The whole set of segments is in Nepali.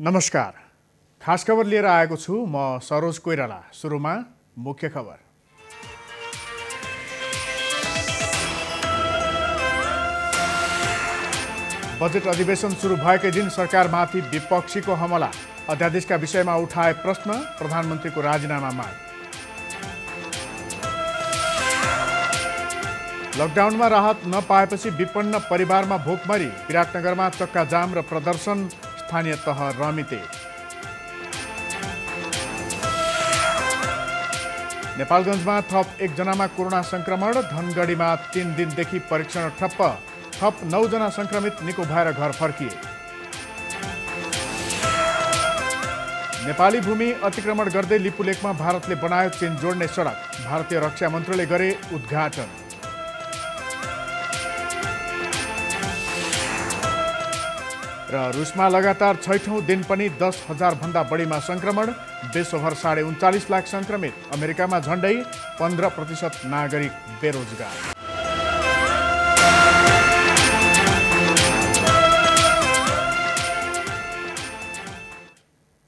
नमस्कार, खास खबर लिएर आएको छु म सरोज कोइराला। सुरुमा मुख्य खबर। बजेट अधिवेशन सुरु भएकै दिन सरकारमाथि विपक्षीको हमला, अध्यादेशका विषयमा उठाए प्रश्न, प्रधानमन्त्रीको राजीनामा माग। लकडाउनमा राहत नपाएपछि विपन्न परिवारमा भोकमरी, विराटनगरमा चक्काजाम र प्रदर्शन, स्थानीय तह रमिते। नेपालगञ्जमा थप 1 जनामा कोरोना संक्रमण, धनगढीमा 3 दिनदेखि परीक्षण ठप्प, थप 9 जना संक्रमित निको भएर घर फर्किए। नेपाली भूमि अतिक्रमण गर्दै लिपुलेकमा भारतले बनायो चीन जोड्ने सडक, भारतीय रक्षा मन्त्रीले गरे उद्घाटन। र रुसमा लगातार 6औं दिन पनि 10,000 भन्दा बढीमा संक्रमण, विश्वभर 39.5 लाख संक्रमित, अमेरिकामा झण्डै 15% नागरिक बेरोजगार।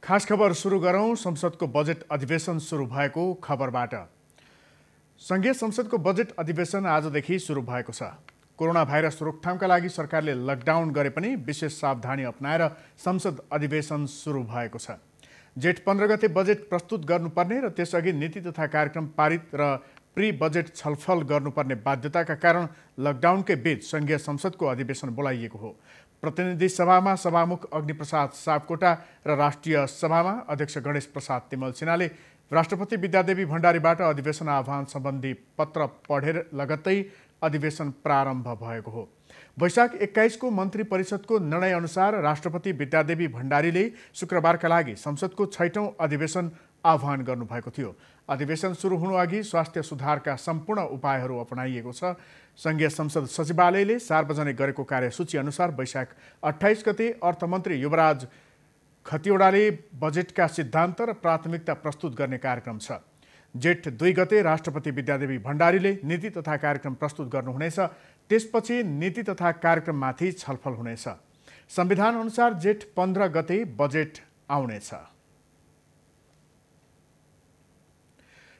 खास खबर सुरु गरौं संसदको बजेट अधिवेशन सुरु भएको खबरबाट। संघीय संसदको बजेट अधिवेशन आजदेखि सुरु भएको छ। कोरोना भाइरस रोकथामका लागि सरकारले लकडाउन गरे पनि विशेष सावधानी अपनाएर संसद अधिवेशन सुरु भएको छ। जेठ 15 गते बजेट प्रस्तुत गर्नुपर्ने र त्यसअघि नीति तथा कार्यक्रम पारित र प्री बजेट छलफल गर्नुपर्ने बाध्यताका कारण लकडाउनकै बीच संघीय संसदको अधिवेशन बोलाइएको हो। प्रतिनिधि सभामा सभामुख अग्निप्रसाद सापकोटा र राष्ट्रिय सभामा अध्यक्ष गणेश प्रसाद तिमल सिन्हाले राष्ट्रपति विद्यादेवी भण्डारीबाट अधिवेशन आह्वान सम्बन्धी पत्र पढेर लगत्तै अधिवेशन प्रारम्भ भएको हो। वैशाख 21 को मन्त्री परिषदको निर्णय अनुसार राष्ट्रपति विद्यादेवी भण्डारीले शुक्रबारका लागि संसदको 6औं अधिवेशन आह्वान गर्नुभएको थियो। अधिवेशन सुरु हुनुअघि स्वास्थ्य सुधारका सम्पूर्ण उपायहरू अपनाइएको छ। संघीय संसद सचिवालयले सार्वजनिक गरेको कार्यसूची अनुसार वैशाख 28 गते अर्थमन्त्री युवराज खतिवडाले बजेटका सिद्धान्त र प्राथमिकता प्रस्तुत गर्ने कार्यक्रम छ। जेठ 2 गते राष्ट्रपति विद्यादेवी भण्डारीले नीति तथा कार्यक्रम प्रस्तुत गर्नुहुनेछ। त्यसपछि नीति तथा कार्यक्रममाथि छलफल हुनेछ। संविधान अनुसार जेठ 15 गते बजेट आउनेछ।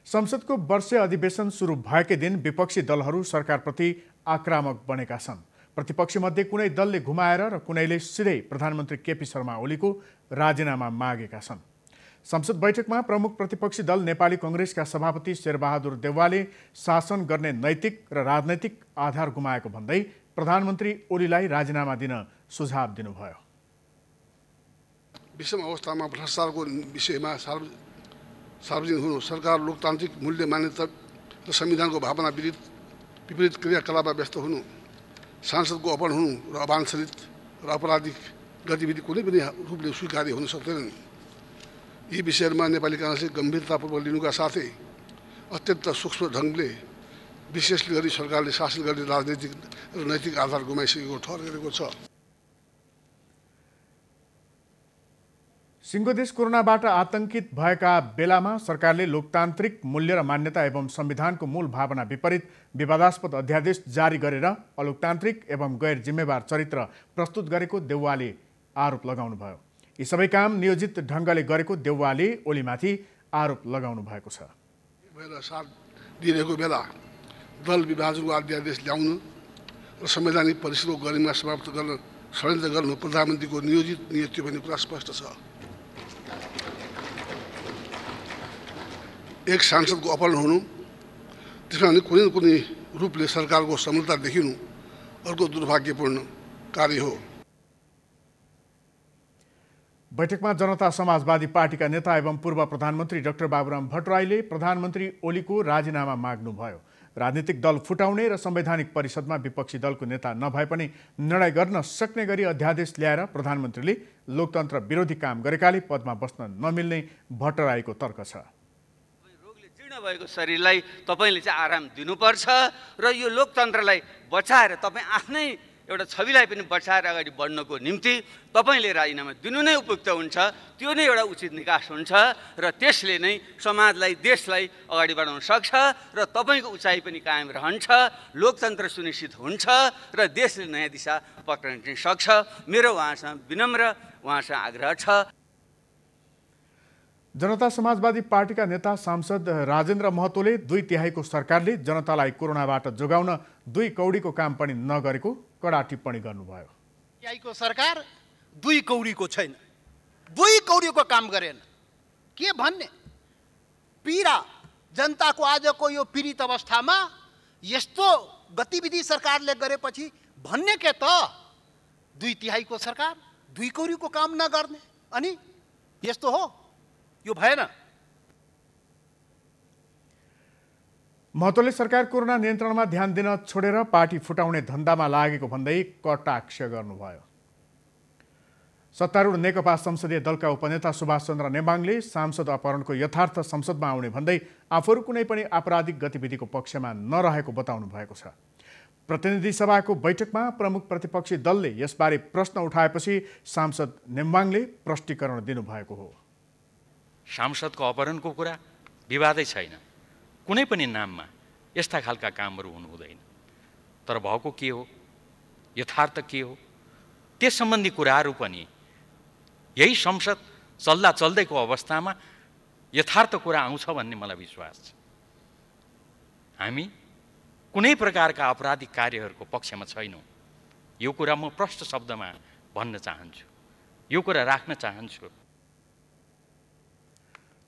संसदको वर्षीय अधिवेशन सुरु भएकै दिन विपक्षी दलहरू सरकारप्रति आक्रामक बनेका छन्। प्रतिपक्षीमध्ये कुनै दलले घुमाएर र कुनैले सिधै प्रधानमन्त्री केपी शर्मा ओलीको राजीनामा मागेका छन्। संसद बैठकमा प्रमुख प्रतिपक्षी दल नेपाली कांग्रेसका सभापति शेरबहादुर देउवाले शासन गर्ने नैतिक र राजनैतिक आधार गुमाएको भन्दै प्रधानमन्त्री ओलीलाई राजीनामा दिन सुझाव दिनुभयो। विषम अवस्थामा भ्रष्टाचारको विषयमा सार्वजनिक हुनु, सरकार लोकतान्त्रिक मूल्य मान्यता र संविधानको भावना विपरीत क्रियाकलापमा व्यस्त हुनु, सांसदको अपहरण हुनु र अवाञ्छित र अपराधिक गतिविधि कुनै पनि रूपले स्वीकार्य हुन सक्दैनन्। यी विषयहरूमा नेपाली कांग्रेसले गम्भीरतापूर्वक लिनुका साथै अत्यन्त सूक्ष्म ढङ्गले विशेष गरी सरकारले शासन गर्ने राजनैतिक र नैतिक आधार गुमाइसकेको ठहर गरेको छ। सिङ्गो देश कोरोनाबाट आतंकित भएका बेलामा सरकारले लोकतान्त्रिक मूल्य र मान्यता एवं संविधानको मूल भावना विपरीत विवादास्पद अध्यादेश जारी गरेर अलोकतान्त्रिक एवं गैर जिम्मेवार चरित्र प्रस्तुत गरेको देउवाले आरोप लगाउनुभयो। यी सबै काम नियोजित ढङ्गले गरेको देउवाले ओलीमाथि आरोप लगाउनु भएको छ। साथ दिइरहेको बेला दल विभाजनको अध्यादेश ल्याउनु र संवैधानिक परिषदको गरिमा समाप्त गर्न षड्यन्त्र गर्नु प्रधानमन्त्रीको नियोजित नीति भन्ने कुरा स्पष्ट छ। एक सांसदको अपहरण हुनु, त्यसमा कुनै न कुनै रूपले सरकारको समृद्धता देखिनु अर्को दुर्भाग्यपूर्ण कार्य हो। बैठकमा जनता समाजवादी पार्टीका नेता एवं पूर्व प्रधानमन्त्री डाक्टर बाबुराम भट्टराईले प्रधानमन्त्री ओलीको राजीनामा माग्नुभयो। राजनीतिक दल फुटाउने र संवैधानिक परिषदमा विपक्षी दलको नेता नभए पनि निर्णय गर्न सक्ने गरी अध्यादेश ल्याएर प्रधानमन्त्रीले लोकतन्त्र विरोधी काम गरेकाले पदमा बस्न नमिल्ने भट्टराईको तर्क छ। रोगले जीर्ण भएको शरीरलाई तपाईले चाहिँ आराम दिनुपर्छ र यो लोकतन्त्रलाई बचाएर तपाईँ आफ्नै एउटा छविलाई पनि बचाएर अगाडि बढ्नको निम्ति तपाईले राजीनामा दिनु नै उपयुक्त हुन्छ। त्यो नै एउटा उचित निकास हुन्छ र त्यसले नै समाजलाई देशलाई अगाडि बढाउन सक्छ र तपाईको उचाइ पनि कायम रहन्छ, लोकतन्त्र सुनिश्चित हुन्छ र देशले नयाँ दिशा पक्रिन सक्छ। मेरो उहाँसँग विनम्र उहाँसँग आग्रह छ। जनता समाजवादी पार्टीका नेता सांसद राजेन्द्र महतोले 2/3 सरकारले जनतालाई कोरोनाबाट जोगाउन 2 कौडीको काम पनि नगरेको कडा टिप्पणी गर्नुभयो। 2/3 सरकार 2 कौडीको छैन, 2 कौडीको काम गरेन। के भन्ने पीडा जनताको आजको यो पीडित अवस्थामा यस्तो गतिविधि सरकारले गरेपछि भन्ने के त 2/3 सरकार 2 कौडीको काम नगर्ने, अनि यस्तो हो, यो भएन। महतोले सरकार कोरोना नियन्त्रणमा ध्यान दिन छोडेर पार्टी फुटाउने धन्दामा लागेको भन्दै कटाक्ष गर्नुभयो। सत्तारूढ नेकपा संसदीय दलका उपनेता सुभाष चन्द्र नेमाङले सांसद अपहरणको यथार्थ संसदमा आउने भन्दै आफूहरू कुनै पनि आपराधिक गतिविधिको पक्षमा नरहेको बताउनु भएको छ। प्रतिनिधि सभाको बैठकमा प्रमुख प्रतिपक्षी दलले यसबारे प्रश्न उठाएपछि सांसद नेमाङले प्रष्टीकरण दिनुभएको हो। सांसदको अपहरणको कुरा विवादै छैन, कुनै पनि नाममा यस्ता खालका कामहरू हुनु हुँदैन। तर भएको के हो, यथार्थ के हो, त्यस सम्बन्धी कुराहरू पनि यही संसद चल्दा चल्दैको अवस्थामा यथार्थ कुरा आउँछ भन्ने मलाई विश्वास छ। हामी कुनै प्रकारका आपराधिक कार्यहरूको पक्षमा छैनौँ, यो कुरा म प्रष्ट शब्दमा भन्न चाहन्छु, यो कुरा राख्न चाहन्छु।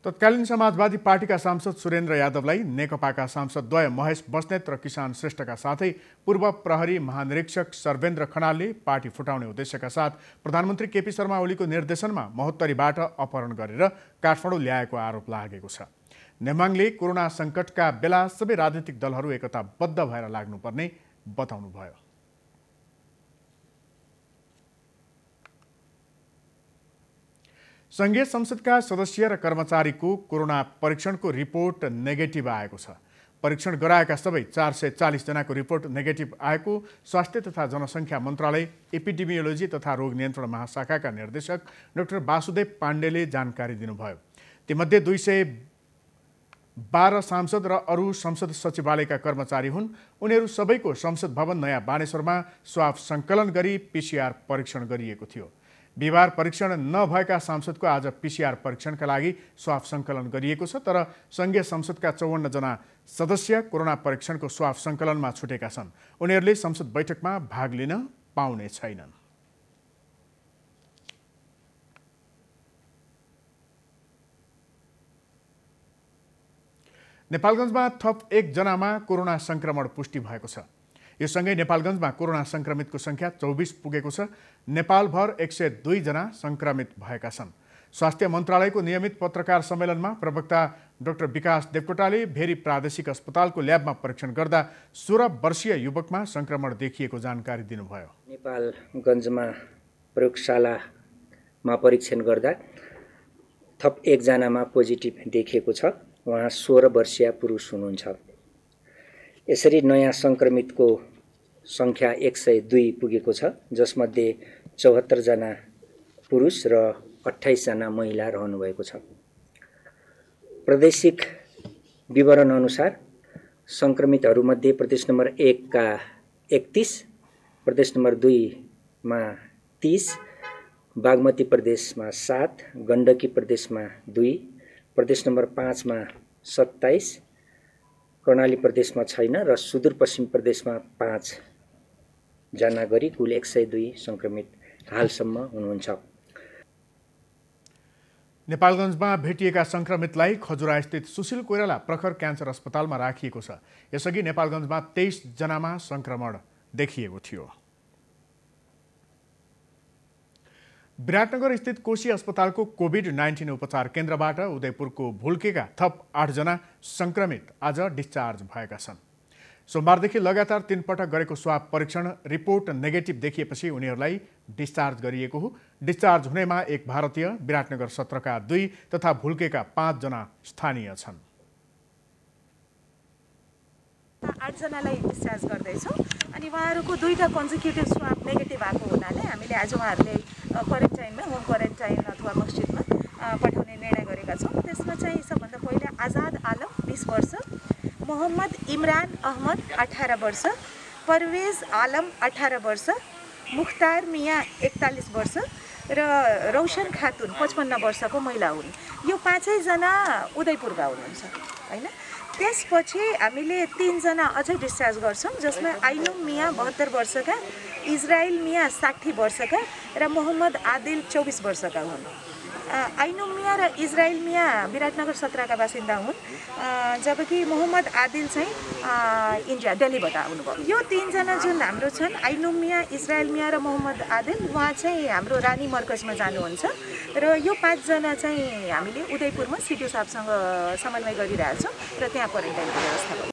तत्कालीन समाजवादी पार्टीका सांसद सुरेन्द्र यादवलाई नेकपाका सांसदद्वय महेश बस्नेत र किसान श्रेष्ठका साथै पूर्व प्रहरी महानिरीक्षक सर्वेन्द्र खनालले पार्टी फुटाउने उद्देश्यका साथ प्रधानमन्त्री केपी शर्मा ओलीको निर्देशनमा महोत्तरीबाट अपहरण गरेर काठमाडौँ ल्याएको आरोप लागेको छ। नेमाङले कोरोना सङ्कटका बेला सबै राजनीतिक दलहरू एकताबद्ध भएर लाग्नुपर्ने बताउनुभयो। संघीय संसदका सदस्य र कर्मचारीको कोरोना परीक्षणको रिपोर्ट नेगेटिभ आएको छ। परीक्षण गराएका सबै 440 जनाको रिपोर्ट नेगेटिभ आएको स्वास्थ्य तथा जनसङ्ख्या मन्त्रालय एपिडेमियोलोजी तथा रोग नियन्त्रण महाशाखाका निर्देशक डाक्टर वासुदेव पाण्डेले जानकारी दिनुभयो। तीमध्ये 212 सांसद र अरू संसद सचिवालयका कर्मचारी हुन्। उनीहरू सबैको संसद भवन नयाँ बानेश्वरमा स्वाब सङ्कलन गरी पिसिआर परीक्षण गरिएको थियो। बिहिबार परीक्षण नभएका सांसदको आज पिसिआर परीक्षणका लागि स्वाब सङ्कलन गरिएको छ। तर संघीय संसदका 54 जना सदस्य कोरोना परीक्षणको स्वाब सङ्कलनमा छुटेका छन्। उनीहरूले संसद बैठकमा भाग लिन पाउने छैनन्। नेपालगञ्जमा थप 1 जनामा कोरोना संक्रमण पुष्टि भएको छ। यो सँगै नेपालगञ्जमा कोरोना संक्रमितको संख्या 24 पुगेको छ। नेपालभर 102 जना संक्रमित भएका छन्। स्वास्थ्य मन्त्रालयको नियमित पत्रकार सम्मेलनमा प्रवक्ता डाक्टर विकास देवकोटाले भेरी प्रादेशिक अस्पतालको ल्याबमा परीक्षण गर्दा 16 वर्षीय युवकमा संक्रमण देखिएको जानकारी दिनुभयो। नेपालगञ्जमा प्रयोगशालामा परीक्षण गर्दा थप 1 जनामा पोजिटिभ देखिएको छ। उहाँ 16 वर्षीय पुरुष हुनुहुन्छ। यसरी नयाँ संक्रमितको संख्या 102 पुगेको छ, जसमध्ये 74 जना पुरुष र 28 जना महिला रहनुभएको छ। प्रादेशिक विवरण अनुसार संक्रमितहरूमध्ये प्रदेश नम्बर 1 का 31, प्रदेश नम्बर 2 मा 30, बागमती प्रदेशमा 7, गण्डकी प्रदेशमा 2, प्रदेश नम्बर 5 मा 27, कर्णाली प्रदेशमा छैन र सुदूरपश्चिम प्रदेशमा 5 जना गरी कुल 102 संक्रमित हालसम्म हुनुहुन्छ। नेपालगञ्जमा भेटिएका संक्रमितलाई खजुरास्थित सुशील कोइराला प्रखर क्यान्सर अस्पतालमा राखिएको छ। यसअघि नेपालगञ्जमा 23 जनामा संक्रमण देखिएको थियो। विराटनगर स्थित कोशी अस्पतालको कोभिड-19 उपचार केन्द्रबाट उदयपुरको भुल्केका थप 8 जना संक्रमित आज डिस्चार्ज भएका छन्। सोमबारदेखि लगातार 3 पटक गरेको स्वाब परीक्षण रिपोर्ट नेगेटिभ देखिएपछि उनीहरूलाई डिस्चार्ज गरिएको हो। डिस्चार्ज हुनेमा 1 भारतीय, विराटनगर 17 का 2 तथा भुल्केका 5 जना स्थानीय छन्। 8 जनालाई डिस्चार्ज गर्दैछौँ अनि उहाँहरूको 2टा कन्जिक्युटिभ स्वाब नेगेटिभ आएको हुनाले हामीले आज उहाँहरूले क्वारेन्टाइनमा, होम क्वारेन्टाइन अथवा मस्जिदमा पठाउने निर्णय गरेका छौँ। त्यसमा चाहिँ सबभन्दा पहिले आजाद आलम 20 वर्ष, मोहम्मद इमरान अहमद 18 वर्ष, परवेज आलम 18 वर्ष, मुख्तार मिया 41 वर्ष र रौशन खातुन 55 वर्षको महिला हुन्। यो 5 जना उदयपुरका हुनुहुन्छ हैन। त्यसपछि हामीले 3 जना अझै डिस्चार्ज गर्छौँ, जसमा आइनुम मिया 72 वर्षका, इजराइल मिया 60 वर्षका र मोहम्मद आदिल 24 वर्षका हुन्। आइनुम मिया र इजराइल मिया विराटनगर 17 का बासिन्दा हुन्, जबकि मोहम्मद आदिल चाहिँ इन्डिया दिल्लीबाट आउनुभयो। यो 3 जना जुन हाम्रो छन्, आइनुम मिया, इजराइल मिया र मोहम्मद आदिल, उहाँ चाहिँ हाम्रो रानी मर्कजमा जानुहुन्छ र यो 5 जना चाहिँ हामीले उदयपुरमा सिडिओ साहबसँग समन्वय गरिरहेछौँ र त्यहाँ क्वारेन्टाइनको व्यवस्था गर्छौँ।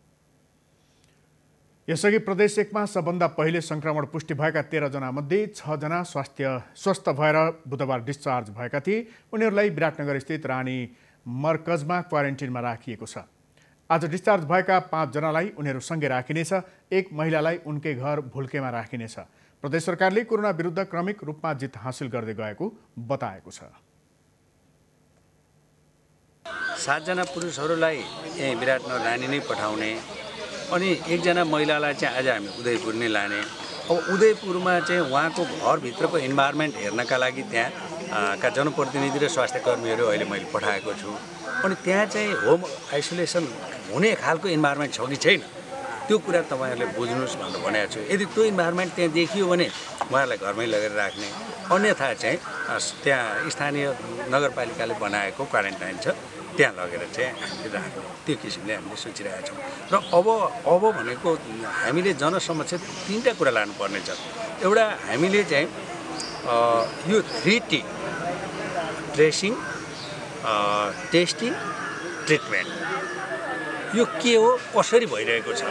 यसअघि प्रदेश 1 मा सबभन्दा पहिले संक्रमण पुष्टि भएका 13 जना मध्ये 6 जना स्वस्थ भएर बुधबार डिस्चार्ज भएका थिए। उनीहरूलाई विराटनगर स्थित रानी मर्कजमा क्वारेन्टिनमा राखिएको छ। आज डिस्चार्ज भएका 5 जनालाई उनीहरू सँगै राखिनेछ। एक महिलालाई उनकै घर भुल्केमा राखिनेछ। प्रदेश सरकारले कोरोना विरुद्ध क्रमिक रूपमा जित हासिल गर्दै गएको बताएको छ। 7 जना पुरुषहरूलाई यही विराटनगर रानी नै पठाउने अनि 1 जना महिलालाई चाहिँ आज हामी उदयपुर नै लाने। अब उदयपुरमा चाहिँ उहाँको घरभित्रको इन्भाइरोमेन्ट हेर्नका लागि त्यहाँ का जनप्रतिनिधि र स्वास्थ्य कर्मीहरू अहिले मैले पठाएको छु। अनि त्यहाँ चाहिँ होम आइसोलेसन हुने खालको इन्भाइरोमेन्ट छ कि छैन त्यो कुरा तपाईँहरूले बुझ्नुहोस् भनेर भनेको छु। यदि त्यो इन्भाइरोमेन्ट त्यहाँ देखियो भने उहाँहरूलाई घरमै लगेर राख्ने, अन्यथा चाहिँ त्यहाँ स्थानीय नगरपालिकाले बनाएको क्वारेन्टाइन छ त्यहाँ लगेर चाहिँ हामीले राख्ने, त्यो किसिमले हामीले सोचिरहेका छौँ। र अब भनेको हामीले जनसमक्ष 3टा कुरा लानुपर्ने छ। एउटा हामीले चाहिँ यो 3T ट्रेसिङ, टेस्टिङ, ट्रिटमेन्ट यो के हो, कसरी भइरहेको छ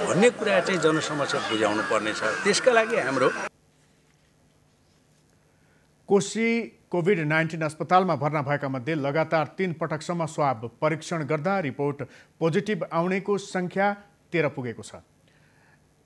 भन्ने कुरा चाहिँ जनसमक्ष बुझाउनु पर्ने छ। त्यसका लागि हाम्रो कोशी कोभिड-19 अस्पतालमा भर्ना भएका मध्ये लगातार 3 पटकसम्म स्वाब परीक्षण गर्दा रिपोर्ट पोजिटिभ आउनेको संख्या 13 पुगेको छ।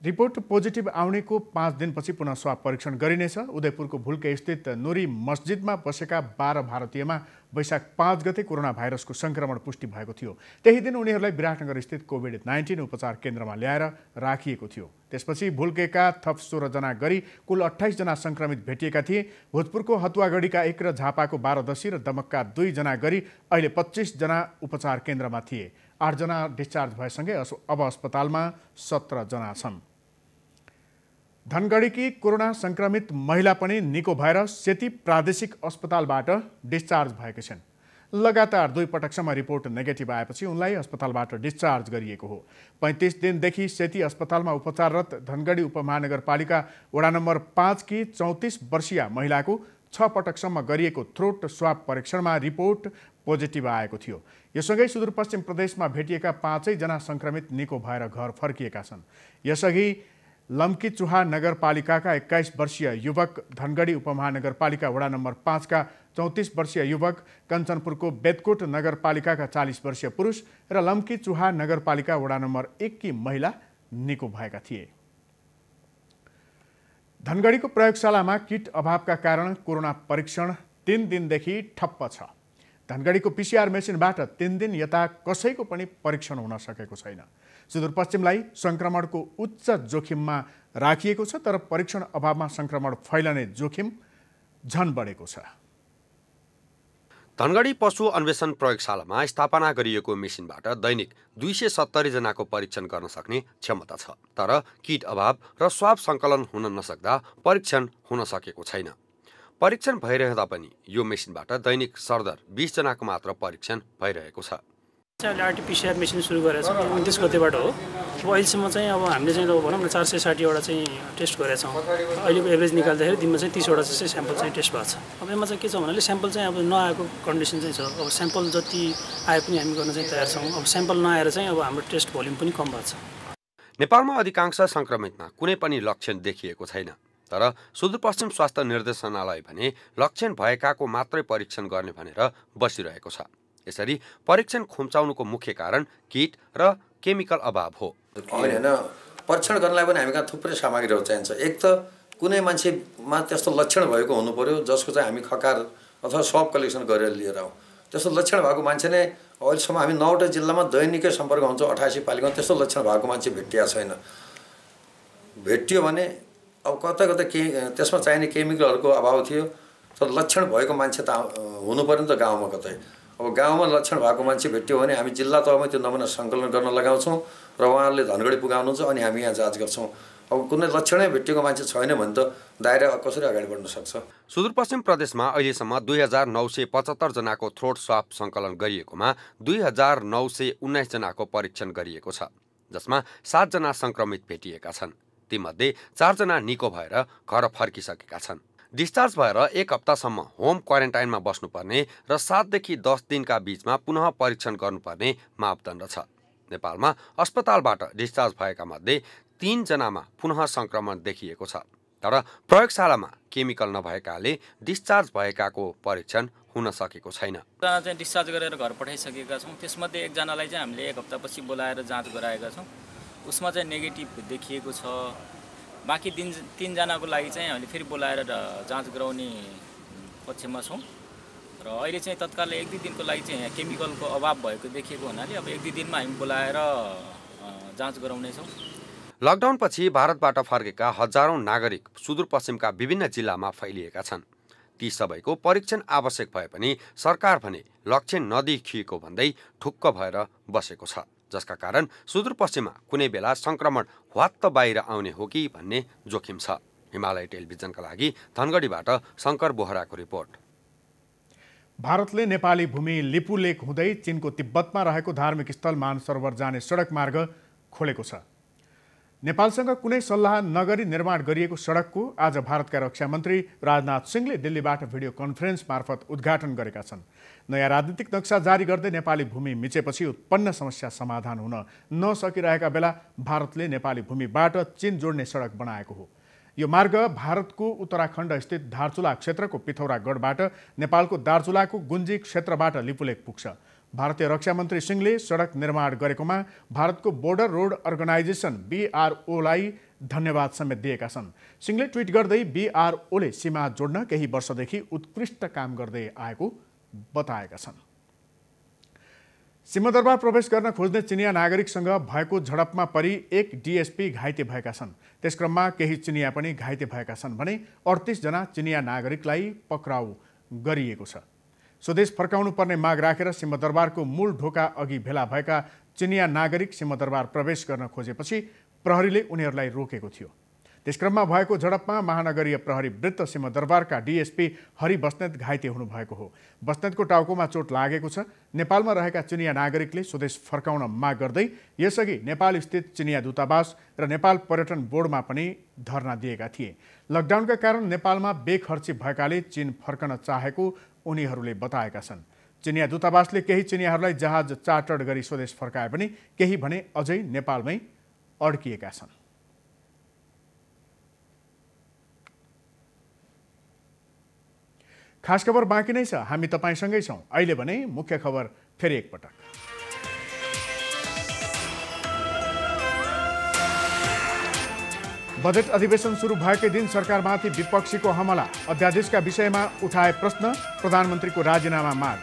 रिपोर्ट पोजिटिभ आउनेको 5 दिनपछि पुनः स्वाब परीक्षण गरिनेछ। उदयपुरको भुल्के स्थित नुरी मस्जिदमा बसेका 12 भारतीयमा वैशाख 5 गते कोरोना भाइरसको संक्रमण पुष्टि भएको थियो। त्यही दिन उनीहरूलाई विराटनगर स्थित कोभिड-19 उपचार केन्द्रमा ल्याएर राखिएको थियो। त्यसपछि भुल्केका थप 16 जना गरी कुल 28 जना संक्रमित भेटिएका थिए। भोजपुरको हतुवागढीका 1 र झापाको 12 दशी र दमकका 2 जना गरी अहिले 25 जना उपचार केन्द्रमा थिए। 8 जना डिस्चार्ज भएसँगै अब अस्पतालमा 17 जना छन्। धनगढीकी कोरोना संक्रमित महिला पनि निको भएर सेती प्रादेशिक अस्पतालबाट डिस्चार्ज भएकी छिन्। लगातार 2 पटकसम्म रिपोर्ट नेगेटिभ आएपछि उनलाई अस्पतालबाट डिस्चार्ज गरिएको हो। 35 दिनदेखि सेती अस्पतालमा उपचाररत धनगढी उपमहानगरपालिका वडा नम्बर 5 की 34 वर्षीय महिलाको 6 पटकसम्म गरिएको थ्रोट स्वाब परीक्षणमा रिपोर्ट पोजिटिभ आएको थियो। यससँगै सुदूरपश्चिम प्रदेशमा भेटिएका 5 जना संक्रमित निको भएर घर फर्किएका छन्। यसअघि लम्की चुहा नगरपालिकाका 21 वर्षीय युवक, धनगढी उपमहानगरपालिका वडा नम्बर 5 का 34 वर्षीय युवक, कञ्चनपुरको बेदकोट नगरपालिकाका 40 वर्षीय पुरुष र लम्की चुहा नगरपालिका वडा नम्बर 1 की महिला निको भएका थिए। धनगढीको प्रयोगशालामा किट अभावका कारण कोरोना परीक्षण 3 दिनदेखि ठप्प छ। धनगढीको PCR मेसिनबाट 3 दिन यता कसैको पनि परीक्षण हुन सकेको छैन। सुदूरपश्चिमलाई संक्रमणको उच्च जोखिममा राखिएको छ, तर परीक्षण अभावमा संक्रमण फैलने जोखिम झन बढेको छ। धनगढी पशु अन्वेषण प्रयोगशालामा स्थापना गरिएको मेसिनबाट दैनिक 270 जनाको परीक्षण गर्न सक्ने क्षमता छ, तर किट अभाव र स्वाब सङ्कलन हुन नसक्दा परीक्षण हुन सकेको छैन। परीक्षण भइरहँदा पनि यो मेसिनबाट दैनिक सरदर 20 जनाको मात्र परीक्षण भइरहेको छ। आरटीपीसीआर मेसिन सुरु गरेको छ 29 गतेबाट हो। अब अहिलेसम्म चाहिँ अब हामीले चाहिँ भनौँ न 460 वटा चाहिँ टेस्ट गरेका छौँ। अहिलेको एभरेज निकाल्दाखेरि दिनमा चाहिँ 30 वटा चाहिँ स्याम्पल चाहिँ टेस्ट भएको छ। अब यसमा चाहिँ के छ भन्नाले स्याम्पल चाहिँ अब नआएको कन्डिसन चाहिँ छ। अब स्याम्पल जति आए पनि हामी गर्न चाहिँ तयार छौँ। अब स्याम्पल नआएर चाहिँ अब हाम्रो टेस्ट भोल्युम पनि कम भएको छ। नेपालमा अधिकांश संक्रमितमा कुनै पनि लक्षण देखिएको छैन, तर सुदूरपश्चिम स्वास्थ्य निर्देशनालय भने लक्षण भएकाको मात्रै परीक्षण गर्ने भनेर बसिरहेको छ। यसरी परीक्षण खुम्चाउनुको मुख्य कारण किट र केमिकल अभाव हो। होइन, परीक्षण गर्नलाई पनि हामी कहाँ थुप्रै सामग्रीहरू चाहिन्छ। एक त कुनै मान्छेमा त्यस्तो लक्षण भएको हुनु पर्यो जसको चाहिँ हामी खकार अथवा स्वाब कलेक्सन गरेर लिएर आउँ। त्यस्तो लक्षण भएको मान्छे नै अहिलेसम्म हामी 9वटा जिल्लामा दैनिकै सम्पर्क हुन्छौँ। 88 पालिकामा त्यस्तो लक्षण भएको मान्छे भेटिएको छैन। भेटियो भने अब कता कता त्यसमा चाहिने केमिकलहरूको अभाव थियो। तर लक्षण भएको मान्छे त हुनु पर्यो नि त गाउँमा कतै। अब गाउँमा लक्षण भएको मान्छे भेट्यो भने हामी जिल्ला तहमा त्यो नमुना सङ्कलन गर्न लगाउँछौँ र उहाँहरूले धनगढी पुगाउनुहुन्छ अनि हामी यहाँ जाँच गर्छौँ। अब कुनै लक्षणै भेटिएको मान्छे छैन भने त दायरा कसरी अगाडि बढ्न सक्छ। सुदूरपश्चिम प्रदेशमा अहिलेसम्म 2975 जनाको थ्रोट स्वाब सङ्कलन गरिएकोमा 2919 जनाको परीक्षण गरिएको छ, जसमा 7 जना सङ्क्रमित भेटिएका छन्। तीमध्ये 4 जना निको भएर घर फर्किसकेका छन्। डिस्चार्ज भएर 1 हप्तासम्म होम क्वारेन्टाइनमा बस्नुपर्ने र 7 देखि 10 दिनका बीचमा पुनः परीक्षण गर्नुपर्ने मापदण्ड छ। नेपालमा अस्पतालबाट डिस्चार्ज भएका मध्ये 3 जनामा पुनः सङ्क्रमण देखिएको छ, तर प्रयोगशालामा केमिकल नभएकाले डिस्चार्ज भएकाको परीक्षण हुन सकेको छैन। चाहिँ डिस्चार्ज गरेर घर पठाइसकेका छौँ। त्यसमध्ये एकजनालाई चाहिँ हामीले 1 हप्तापछि बोलाएर जाँच गराएका छौँ। उसमा चाहिँ नेगेटिभ देखिएको छ। बाँकी 3 जनाको लागि चाहिँ हामीले फेरि बोलाएर जाँच गराउने पक्षमा छौँ र अहिले चाहिँ तत्काल 1-2 दिनको लागि चाहिँ यहाँ केमिकलको अभाव भएको देखिएको हुनाले अब 1-2 दिनमा हामी बोलाएर जाँच गराउनेछौँ। लकडाउनपछि भारतबाट फर्केका हजारौं नागरिक सुदूरपश्चिमका विभिन्न जिल्लामा फैलिएका छन्। ती सबैको परीक्षण आवश्यक भए पनि सरकार भने लक्षण नदेखिएको भन्दै ठुक्क भएर बसेको छ, जसका कारण सुदूरपश्चिममा कुनै बेला संक्रमण ह्वात्त बाहिर आउने हो कि भन्ने जोखिम छ। हिमालय टेलिभिजनका लागि धनगढीबाट शङ्कर बोहराको रिपोर्ट। भारतले नेपाली भूमि लिपुलेक हुँदै चीनको तिब्बतमा रहेको धार्मिक स्थल मानसरोवर जाने सडक मार्ग खोलेको छ। नेपालसँग कुनै सल्लाह नगरी निर्माण गरिएको सडकको आज भारतका रक्षा मन्त्री राजनाथ सिंहले दिल्लीबाट भिडियो कन्फरेन्स मार्फत उद्घाटन गरेका छन्। नयाँ राजनीतिक नक्सा जारी गर्दै नेपाली भूमि मिचेपछि उत्पन्न समस्या समाधान हुन नसकिरहेका बेला भारतले नेपाली भूमिबाट चीन जोड्ने सडक बनाएको हो। यो मार्ग भारतको उत्तराखण्ड स्थित धारचुला क्षेत्रको पिथौरागढबाट नेपालको दार्चुलाको गुन्जी क्षेत्रबाट लिपुलेक पुग्छ। भारतीय रक्षा मन्त्री सिंहले सडक निर्माण गरेकोमा भारतको बोर्डर रोड अर्गनाइजेसन BROलाई धन्यवाद समेत दिएका छन्। सिंहले ट्विट गर्दै BROले सीमा जोड्न केही वर्षदेखि उत्कृष्ट काम गर्दै आएको बताएका छन्। सिंहदरबार प्रवेश गर्न खोज्ने चिनिया नागरिकसँग भएको झडपमा परि 1 DSP घाइते भएका छन्। त्यसक्रममा केही चिनिया पनि घाइते भएका छन् भने 38 जना चिनिया नागरिकलाई पक्राउ गरिएको छ। स्वदेश फर्काउनु पर्ने माग राखेर सिंहदरबारको मूल ढोका अघि भेला भएका चिनिया नागरिक सिंहदरबार प्रवेश गर्न खोजेपछि प्रहरीले उनीहरूलाई रोकेको थियो। त्यसक्रममा भएको झडपमा महानगरीय प्रहरी वृत्त सिंहदरबारका DSP हरि बस्नेत घाइते हुनुभएको हो। बस्नेतको टाउकोमा चोट लागेको छ। नेपालमा रहेका चिनिया नागरिकले स्वदेश फर्काउन माग गर्दै यसअघि नेपाल स्थित चिनिया दूतावास र नेपाल पर्यटन बोर्डमा पनि धरना दिएका थिए। लकडाउनका कारण नेपालमा बेखर्ची भएकाले चीन फर्कन चाहेको उनीहरूले बताएका छन्। चिनिया दूतावासले केही चिनियाहरूलाई जहाज चार्टर गरी स्वदेश फर्काए पनि केही भने अझै नेपालमै अड्किएका छन्। खास खबर बाँकी नै छ, हामी तपाईसँगै छौँ। अहिले भने मुख्य खबर फेरि एकपटक। बजेट अधिवेशन सुरु भएकै दिन सरकारमाथि विपक्षीको हमला। अध्यादेशका विषयमा उठाए प्रश्न, प्रधानमन्त्रीको राजीनामा माग।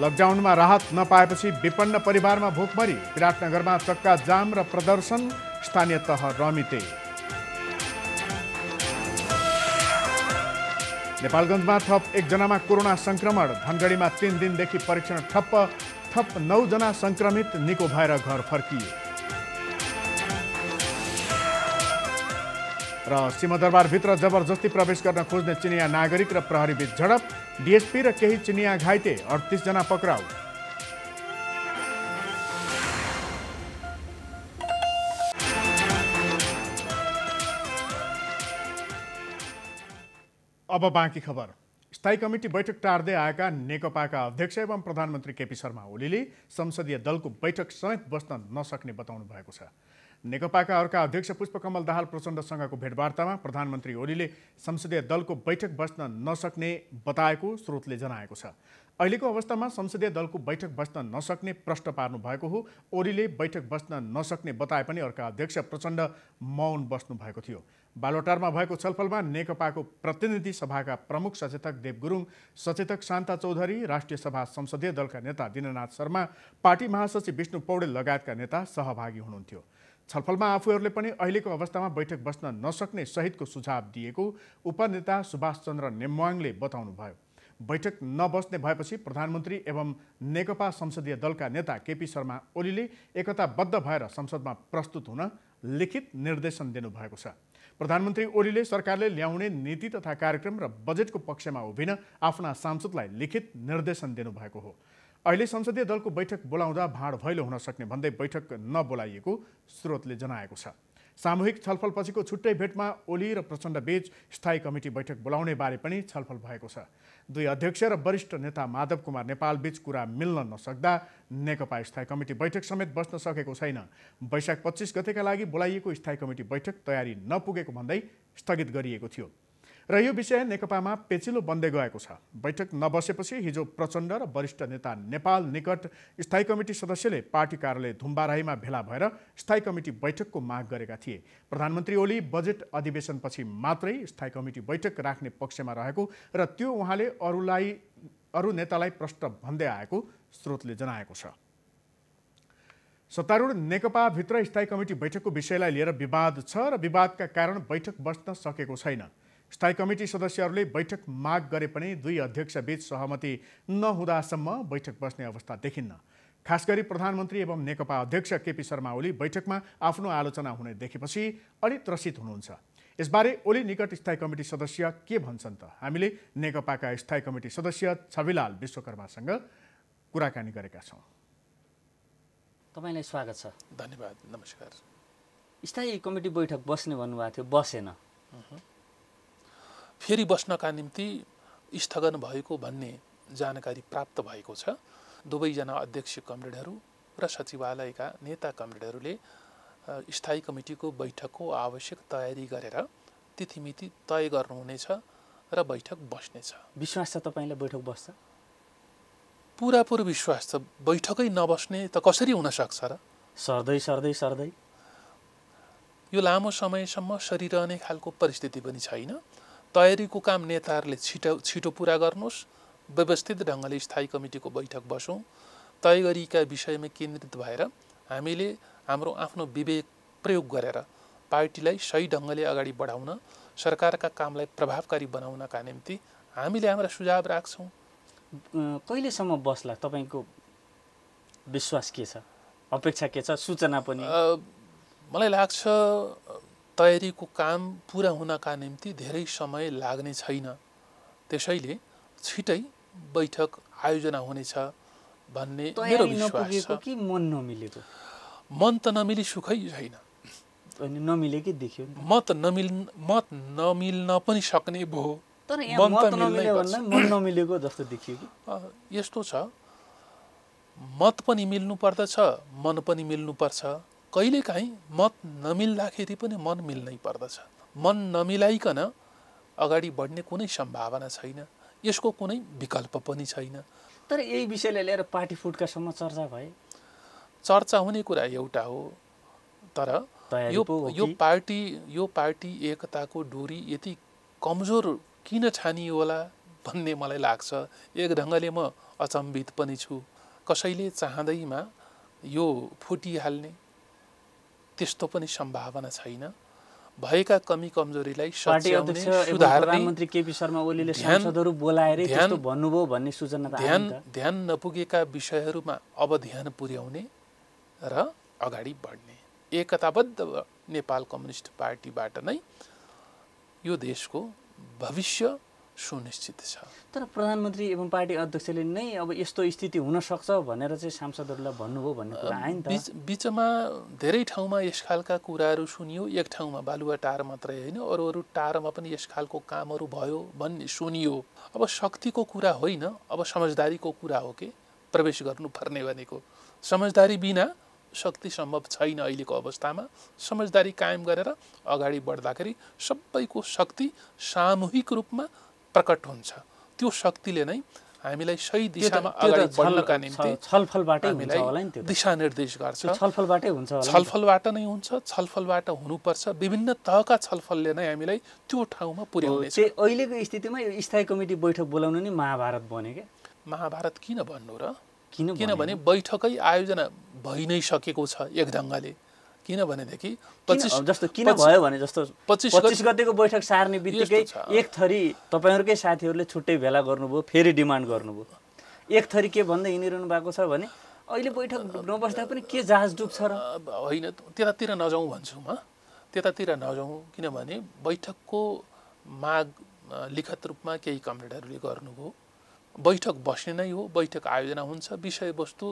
लकडाउनमा राहत नपाएपछि विपन्न परिवारमा भोकमरी। विराटनगरमा चक्का जाम र प्रदर्शन, स्थानीय तह रमिते। नेपालगञ्जमा थप 1 जनामा कोरोना संक्रमण। धनगढीमा 3 दिनदेखि परीक्षण ठप्प। थप 9 जना संक्रमित निको भएर घर फर्किए। र सिंहदरबारभित्र जबरजस्ती प्रवेश गर्न खोज्ने चिनिया नागरिक र प्रहरीबीच झडप। DSP र केही चिनिया घाइते, 38 जना पक्राउ। अब बाँकी खबर। स्थायी कमिटी बैठक टार्दै आएका नेकपाका अध्यक्ष एवं प्रधानमन्त्री KP शर्मा ओलीले संसदीय दलको बैठक समेत बस्न नसक्ने बताउनु भएको छ। नेकपाका अर्का अध्यक्ष पुष्पकमल दाहाल प्रचण्डसँगको भेटवार्तामा प्रधानमन्त्री ओलीले संसदीय दलको बैठक बस्न नसक्ने बताएको स्रोतले जनाएको छ। अहिलेको अवस्थामा संसदीय दलको बैठक बस्न नसक्ने प्रश्न पार्नु भएको हो। ओलीले बैठक बस्न नसक्ने बताए पनि अर्का अध्यक्ष प्रचण्ड मौन बस्नु भएको थियो। बालोटारमा भएको छलफलमा नेकपाको प्रतिनिधि सभाका प्रमुख सचेतक देव गुरुङ, सचेतक शान्ता चौधरी, राष्ट्रिय सभा संसदीय दलका नेता दिननाथ शर्मा, पार्टी महासचिव विष्णु पौडेल लगायतका नेता सहभागी हुनुहुन्थ्यो। छलफलमा आफूहरूले पनि अहिलेको अवस्थामा बैठक बस्न नसक्ने सहितको सुझाव दिएको उपनेता सुभाष चन्द्र नेम्वाङले बताउनुभयो। बैठक नबस्ने भएपछि प्रधानमन्त्री एवं नेकपा संसदीय दलका नेता केपी शर्मा ओलीले एकताबद्ध भएर संसदमा प्रस्तुत हुन लिखित निर्देशन दिनुभएको छ। प्रधानमन्त्री ओलीले सरकारले ल्याउने नीति तथा कार्यक्रम र बजेटको पक्षमा उभिन आफ्ना सांसदलाई लिखित निर्देशन दिनुभएको हो। अहिले संसदीय दलको बैठक बोलाउँदा भाँड भैलो हुन सक्ने भन्दै बैठक नबोलाइएको स्रोतले जनाएको छ। सामूहिक छलफलपछिको छुट्टै भेटमा ओली र प्रचण्डबीच स्थायी कमिटी बैठक बोलाउने बारे पनि छलफल भएको छ। दुई अध्यक्ष र वरिष्ठ नेता माधव कुमार नेपालबीच कुरा मिल्न नसक्दा नेकपा स्थायी कमिटी बैठक समेत बस्न सकेको छैन। वैशाख 25 गतेका लागि बोलाइएको स्थायी कमिटी बैठक तयारी नपुगेको भन्दै स्थगित गरिएको थियो र यो विषय नेकपामा पेचिलो बन्दै गएको छ। बैठक नबसेपछि हिजो प्रचण्ड र वरिष्ठ नेता नेपाल निकट स्थायी कमिटी सदस्यले पार्टी कार्यालय धुम्बाराहीमा भेला भएर स्थायी कमिटी बैठकको माग गरेका थिए। प्रधानमन्त्री ओली बजेट अधिवेशनपछि मात्रै स्थायी कमिटी बैठक राख्ने पक्षमा रहेको र त्यो उहाँले अरू नेतालाई प्रश्न भन्दै आएको स्रोतले जनाएको छ। सत्तारूढ नेकपाभित्र स्थायी कमिटी बैठकको विषयलाई लिएर विवाद छ र विवादका कारण बैठक बस्न सकेको छैन। स्थायी कमिटी सदस्यहरूले बैठक माग गरे पनि दुई अध्यक्षबीच सहमति नहुँदासम्म बैठक बस्ने अवस्था देखिन्न। खास गरी प्रधानमन्त्री एवं नेकपा अध्यक्ष केपी शर्मा ओली बैठकमा आफ्नो आलोचना हुने देखेपछि अलि त्रसित हुनुहुन्छ। यसबारे ओली निकट स्थायी कमिटी सदस्य के भन्छन् त? हामीले नेकपाका स्थायी कमिटी सदस्य छविलाल विश्वकर्मासँग कुराकानी गरेका छौँ। तपाईलाई स्वागत छ। धन्यवाद। नमस्कार। स्थायी कमिटी बैठक बस्ने भन्नुभएको थियो, बसेन। फेरि बस्नका निम्ति स्थगन भएको भन्ने जानकारी प्राप्त भएको छ। दुवैजना अध्यक्ष कमरेडहरू र सचिवालयका नेता कमरेडहरूले स्थायी कमिटीको बैठकको आवश्यक तयारी गरेर तिथिमिति तय गर्नुहुनेछ र बैठक बस्नेछ। विश्वास छ तपाईलाई बैठक बस्छ? पुरापुर विश्वास छ। बैठकै नबस्ने त कसरी हुन सक्छ र? सर्दै सर्दै सर्दै यो लामो समयसम्म सरिरहने खालको परिस्थिति पनि छैन। तयारीको काम नेताहरूले छिटो पुरा गर्नुहोस्, व्यवस्थित ढङ्गले स्थायी कमिटीको बैठक बसौँ, तय गरिएका विषयमा केन्द्रित भएर हामीले हाम्रो आफ्नो विवेक प्रयोग गरेर पार्टीलाई सही ढङ्गले अगाडि बढाउन, सरकारका कामलाई प्रभावकारी बनाउनका निम्ति हामीले हाम्रा सुझाव राख्छौँ। कहिलेसम्म बस्ला? तपाईँको विश्वास के छ, अपेक्षा के छ, सूचना पनि? मलाई लाग्छ तयारीको काम पुरा हुनका निम्ति धेरै समय लाग्ने छैन। त्यसैले छिटै बैठक आयोजना हुनेछ भन्ने मेरो विश्वास छ। कि मन नमिलेको? मन त नमिली सुखै छैन। नमिलेकै देखियो। मत नमिल्न पनि सक्ने भयो। तर यहाँ मत नमिल्यो भन्दा मन नमिलेको जस्तो देखियो कि? यस्तो छ, मत पनि मिल्नु पर्दछ, मन पनि मिल्नु पर्छ। कहिलेकाहीँ मत नमिल्दाखेरि पनि मन मिल्नै पर्दछ। मन नमिलाइकन अगाडि बढ्ने कुनै सम्भावना छैन, यसको कुनै विकल्प पनि छैन। तर यही विषयलाई लिएर पार्टी फुटकासम्म चर्चा भए? चर्चा हुने कुरा एउटा हो, तर यो पार्टी एकताको डोरी यति कमजोर किन ठानियो होला भन्ने मलाई लाग्छ। एक ढङ्गले म अचम्भित पनि छु। कसैले चाहँदैमा यो फुटिहाल्ने त्यस्तो पनि सम्भावना छैन। भएका कमी कमजोरीलाई सच्याउने, सुधार्ने, प्रधानमन्त्री केपी शर्मा ओलीले सांसदहरू बोलाएर त्यस्तो भन्नुभयो भन्ने सूचना ध्यान नपुगेका विषयहरूमा अब ध्यान पुर्याउने र अगाडि बढ्ने एकताबद्ध नेपाल कम्युनिस्ट पार्टीबाट नै यो देशको भविष्य सुनिश्चित छ। तर प्रधानमन्त्री एवं पार्टी अध्यक्षले नै अब यस्तो स्थिति हुन सक्छ भनेर चाहिँ सांसदहरूलाई भन्नुभयो भन्ने कुरा आयो नि त। बीचमा धेरै ठाउँमा यस खालका कुराहरू सुनियो। एक ठाउँमा बालुवाटार मात्रै होइन, अरू टारमा पनि यस खालको कामहरू भयो भन्ने सुनियो। अब शक्तिको कुरा होइन, अब समझदारीको कुरा हो कि प्रवेश गर्नुपर्ने भनेको। समझदारी बिना शक्ति सम्भव छैन। अहिलेको अवस्थामा समझदारी कायम गरेर अगाडि बढ्दाखेरि सबैको शक्ति सामूहिक रूपमा प्रकट हुन्छ। त्यो शक्तिले नै हामीलाई सही दिशामा अगाडि बढ्नका निम्ति छलफलबाटै हुन्छ होला नि। त्यो दिशानिर्देश गर्छ। छलफलबाटै हुन्छ होला। छलफलबाट नै हुन्छ। छलफलबाट हुनुपर्छ। विभिन्न तहका छलफलले नै हामीलाई त्यो ठाउँमा पुर्याउनेछ। अहिलेको स्थितिमा यो स्थायी कमिटी बैठक बोलाउनु नि महाभारत बन्यो क्या? महाभारत किन भन्नु र? किनभने बैठकै आयोजना भइ नै सकेको छ एक ढङ्गले। किनभनेदेखि जस्तो किन भयो भने जस्तो 25 गतेको बैठक सार्ने बित्तिकै एक थरी तपाईँहरूकै साथीहरूले छुट्टै भेला गर्नुभयो, फेरि डिमान्ड गर्नुभयो। एक थरी के भन्दै हिँडिरहनु भएको छ भने अहिले बैठक नबस्दा पनि के जहाज डुब्छ र? होइन, त्यतातिर नजाउँ भन्छु म, त्यतातिर नजाउँ। किनभने बैठकको माग लिखित रूपमा केही कमरेडहरूले गर्नुभयो। बैठक बस्ने नै हो, बैठक आयोजना हुन्छ, विषयवस्तु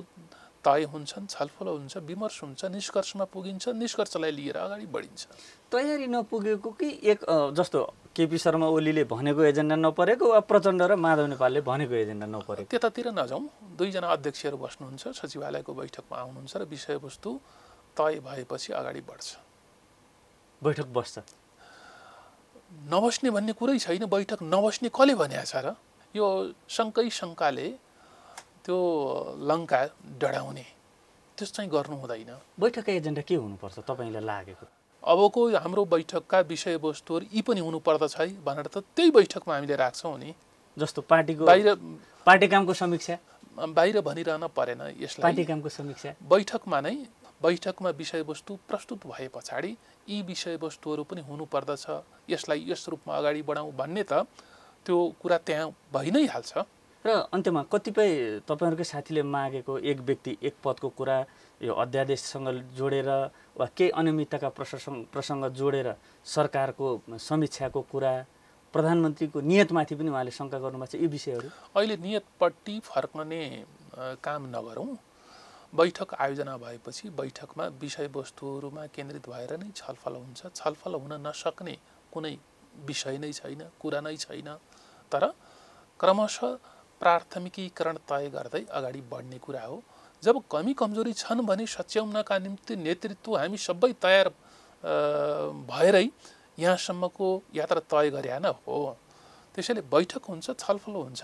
तय हुन्छन्, छलफल हुन्छ, विमर्श हुन्छ, निष्कर्षमा पुगिन्छ, निष्कर्षलाई लिएर अगाडि बढिन्छ। तयारी नपुगेको कि एक जस्तो केपी शर्मा ओलीले भनेको एजेन्डा नपरेको वा प्रचण्ड र माधव नेपालले भनेको एजेन्डा नपरेको? त्यतातिर नजाउँ। दुईजना अध्यक्षहरू बस्नुहुन्छ, सचिवालयको बैठकमा आउनुहुन्छ र विषयवस्तु तय भएपछि अगाडि बढ्छ। बैठक बस्छ नबस्ने भन्ने कुरै छैन। बैठक नबस्ने कसले भनेको छ र? यो शङ्काले त्यो लङ्का डढाउने त्यस चाहिँ गर्नु हुँदैन। बैठकको एजेन्डा के हुनुपर्छ तपाईँलाई लागेको? अबको हाम्रो बैठकका विषयवस्तुहरू यी पनि हुनुपर्दछ है भनेर त त्यही बैठकमा हामीले राख्छौँ नि। जस्तो पार्टीको पार्टी कामको समीक्षा बाहिर भनिरहन परेन यसलाई। पार्टी कामको समीक्षा बैठकमा विषयवस्तु प्रस्तुत भए पछाडि यी विषयवस्तुहरू पनि हुनुपर्दछ, यसलाई यस रूपमा अगाडि बढाउँ भन्ने त त्यो कुरा त्यहाँ भइ नै हाल्छ। र अन्त्यमा कतिपय तपाईँहरूकै साथीले मागेको एक व्यक्ति एक पदको कुरा यो अध्यादेशसँग जोडेर वा केही अनियमितताका प्रसङ्ग जोडेर सरकारको समीक्षाको कुरा, प्रधानमन्त्रीको नियतमाथि पनि उहाँले शङ्का गर्नुभएको छ। यी विषयहरू अहिले नियतपट्टि फर्कने काम नगरौँ। बैठक आयोजना भएपछि बैठकमा विषयवस्तुहरूमा केन्द्रित भएर नै छलफल हुन्छ। छलफल हुन नसक्ने कुनै विषय नै छैन, कुरा नै छैन। तर क्रमशः प्राथमिकीकरण तय गर्दै अगाडि बढ्ने कुरा हो। जब कमी कमजोरी छन् भने सच्याउनका निम्ति नेतृत्व हामी सबै तयार भएरै यहाँसम्मको यात्रा तय गरे न हो। त्यसैले बैठक हुन्छ, छलफल हुन्छ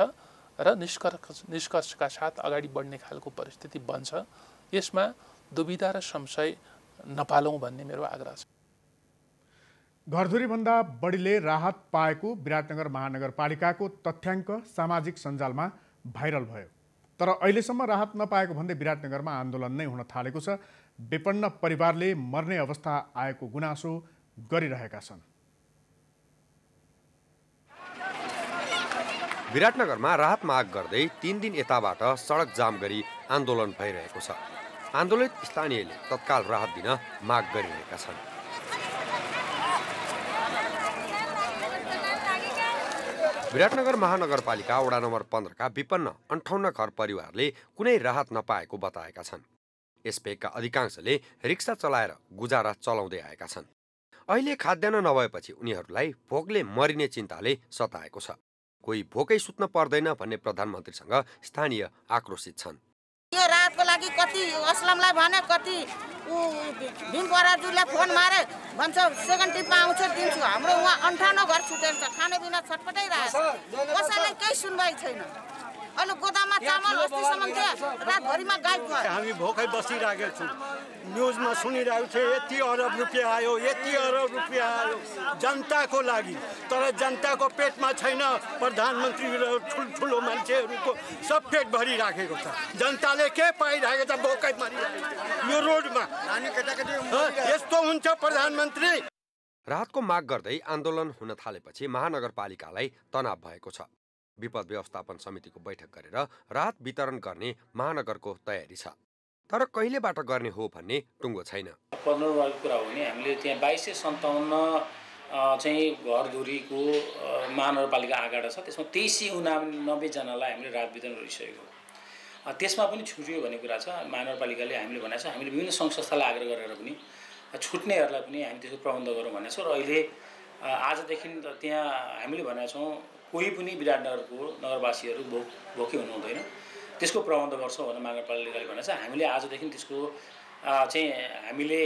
र निष्कर्षका साथ अगाडि बढ्ने खालको परिस्थिति बन्छ। यसमा दुविधा र संशय नपालौँ भन्ने मेरो आग्रह छ। घरधुरीभन्दा बढीले राहत पाएको विराटनगर महानगरपालिकाको तथ्याङ्क सामाजिक सञ्जालमा भाइरल भयो। तर अहिलेसम्म राहत नपाएको भन्दै विराटनगरमा आन्दोलन नै हुन थालेको छ। विपन्न परिवारले मर्ने अवस्था आएको गुनासो गरिरहेका छन्। विराटनगरमा राहत माग गर्दै 3 दिन यताबाट सडक जाम गरी आन्दोलन भइरहेको छ। आन्दोलित स्थानीयले तत्काल राहत दिन माग गरिरहेका छन्। विराटनगर महानगरपालिका वडा नम्बर 15 का विपन्न 58 घर परिवारले कुनै राहत नपाएको बताएका छन्। यसपेका अधिकांशले रिक्सा चलाएर गुजारा चलाउँदै आएका छन्। अहिले खाद्यान्न नभएपछि उनीहरूलाई भोकले मरिने चिन्ताले सताएको छ। कोही भोकै सुत्न पर्दैन भन्ने प्रधानमन्त्रीसँग स्थानीय आक्रोशित छन्। यो राहतको लागि कति असलमलाई भने कति भीम बराजुले फोन मारे भन्छ सेकेन्ड टिपमा आउँछ दिन्छु। हाम्रो उहाँ 58 घर छुटेर छ, खाने बिना छटपटाइरहेछ। कसैलाई केही सुनवाई छैन। अहिले गोदाममा चामल अस्तिसम्म थियो, रातभरिमा गायब भयो। हामी भोकै बसिरहेका छौँ। न्युजमा सुनिरहेको थियो यति अरब रुपियाँ आयो, यति अरब रुपियाँ आयो जनताको लागि। तर जनताको पेटमा छैन। प्रधानमन्त्री र ठुल्ठुलो मान्छेहरूको सब पेट भरिराखेको छ। जनताले के पाइरहेको छ? भोकै मरिरहेको यो रोडमा। यस्तो हुन्छ प्रधानमन्त्री? राहतको माग गर्दै आन्दोलन हुन थालेपछि महानगरपालिकालाई तनाव भएको छ। विपद व्यवस्थापन समितिको बैठक गरेर राहत वितरण गर्ने महानगरको तयारी छ। तर कहिलेबाट गर्ने हो भन्ने टुङ्गो छैन। 15 वार्डको कुरा हो भने हामीले त्यहाँ 2257 चाहिँ घरधुरीको महानगरपालिका आँकडा छ। त्यसमा 2389 जनालाई हामीले राहत वितरण गरिसकेको। त्यसमा पनि छुट्यो भन्ने कुरा छ। महानगरपालिकाले हामीले भनेको छ हामीले विभिन्न सङ्घ संस्थालाई आग्रह गरेर पनि छुट्नेहरूलाई पनि हामी त्यसको प्रबन्ध गरौँ भनेको छौँ। र अहिले आजदेखि त्यहाँ हामीले भनेका छौँ कोही पनि विराटनगरको नगरवासीहरू भोकै हुनु हुँदैन, त्यसको प्रबन्ध गर्छौँ भनेर महानगरपालिकाले भनेको छ। हामीले आजदेखि त्यसको चाहिँ हामीले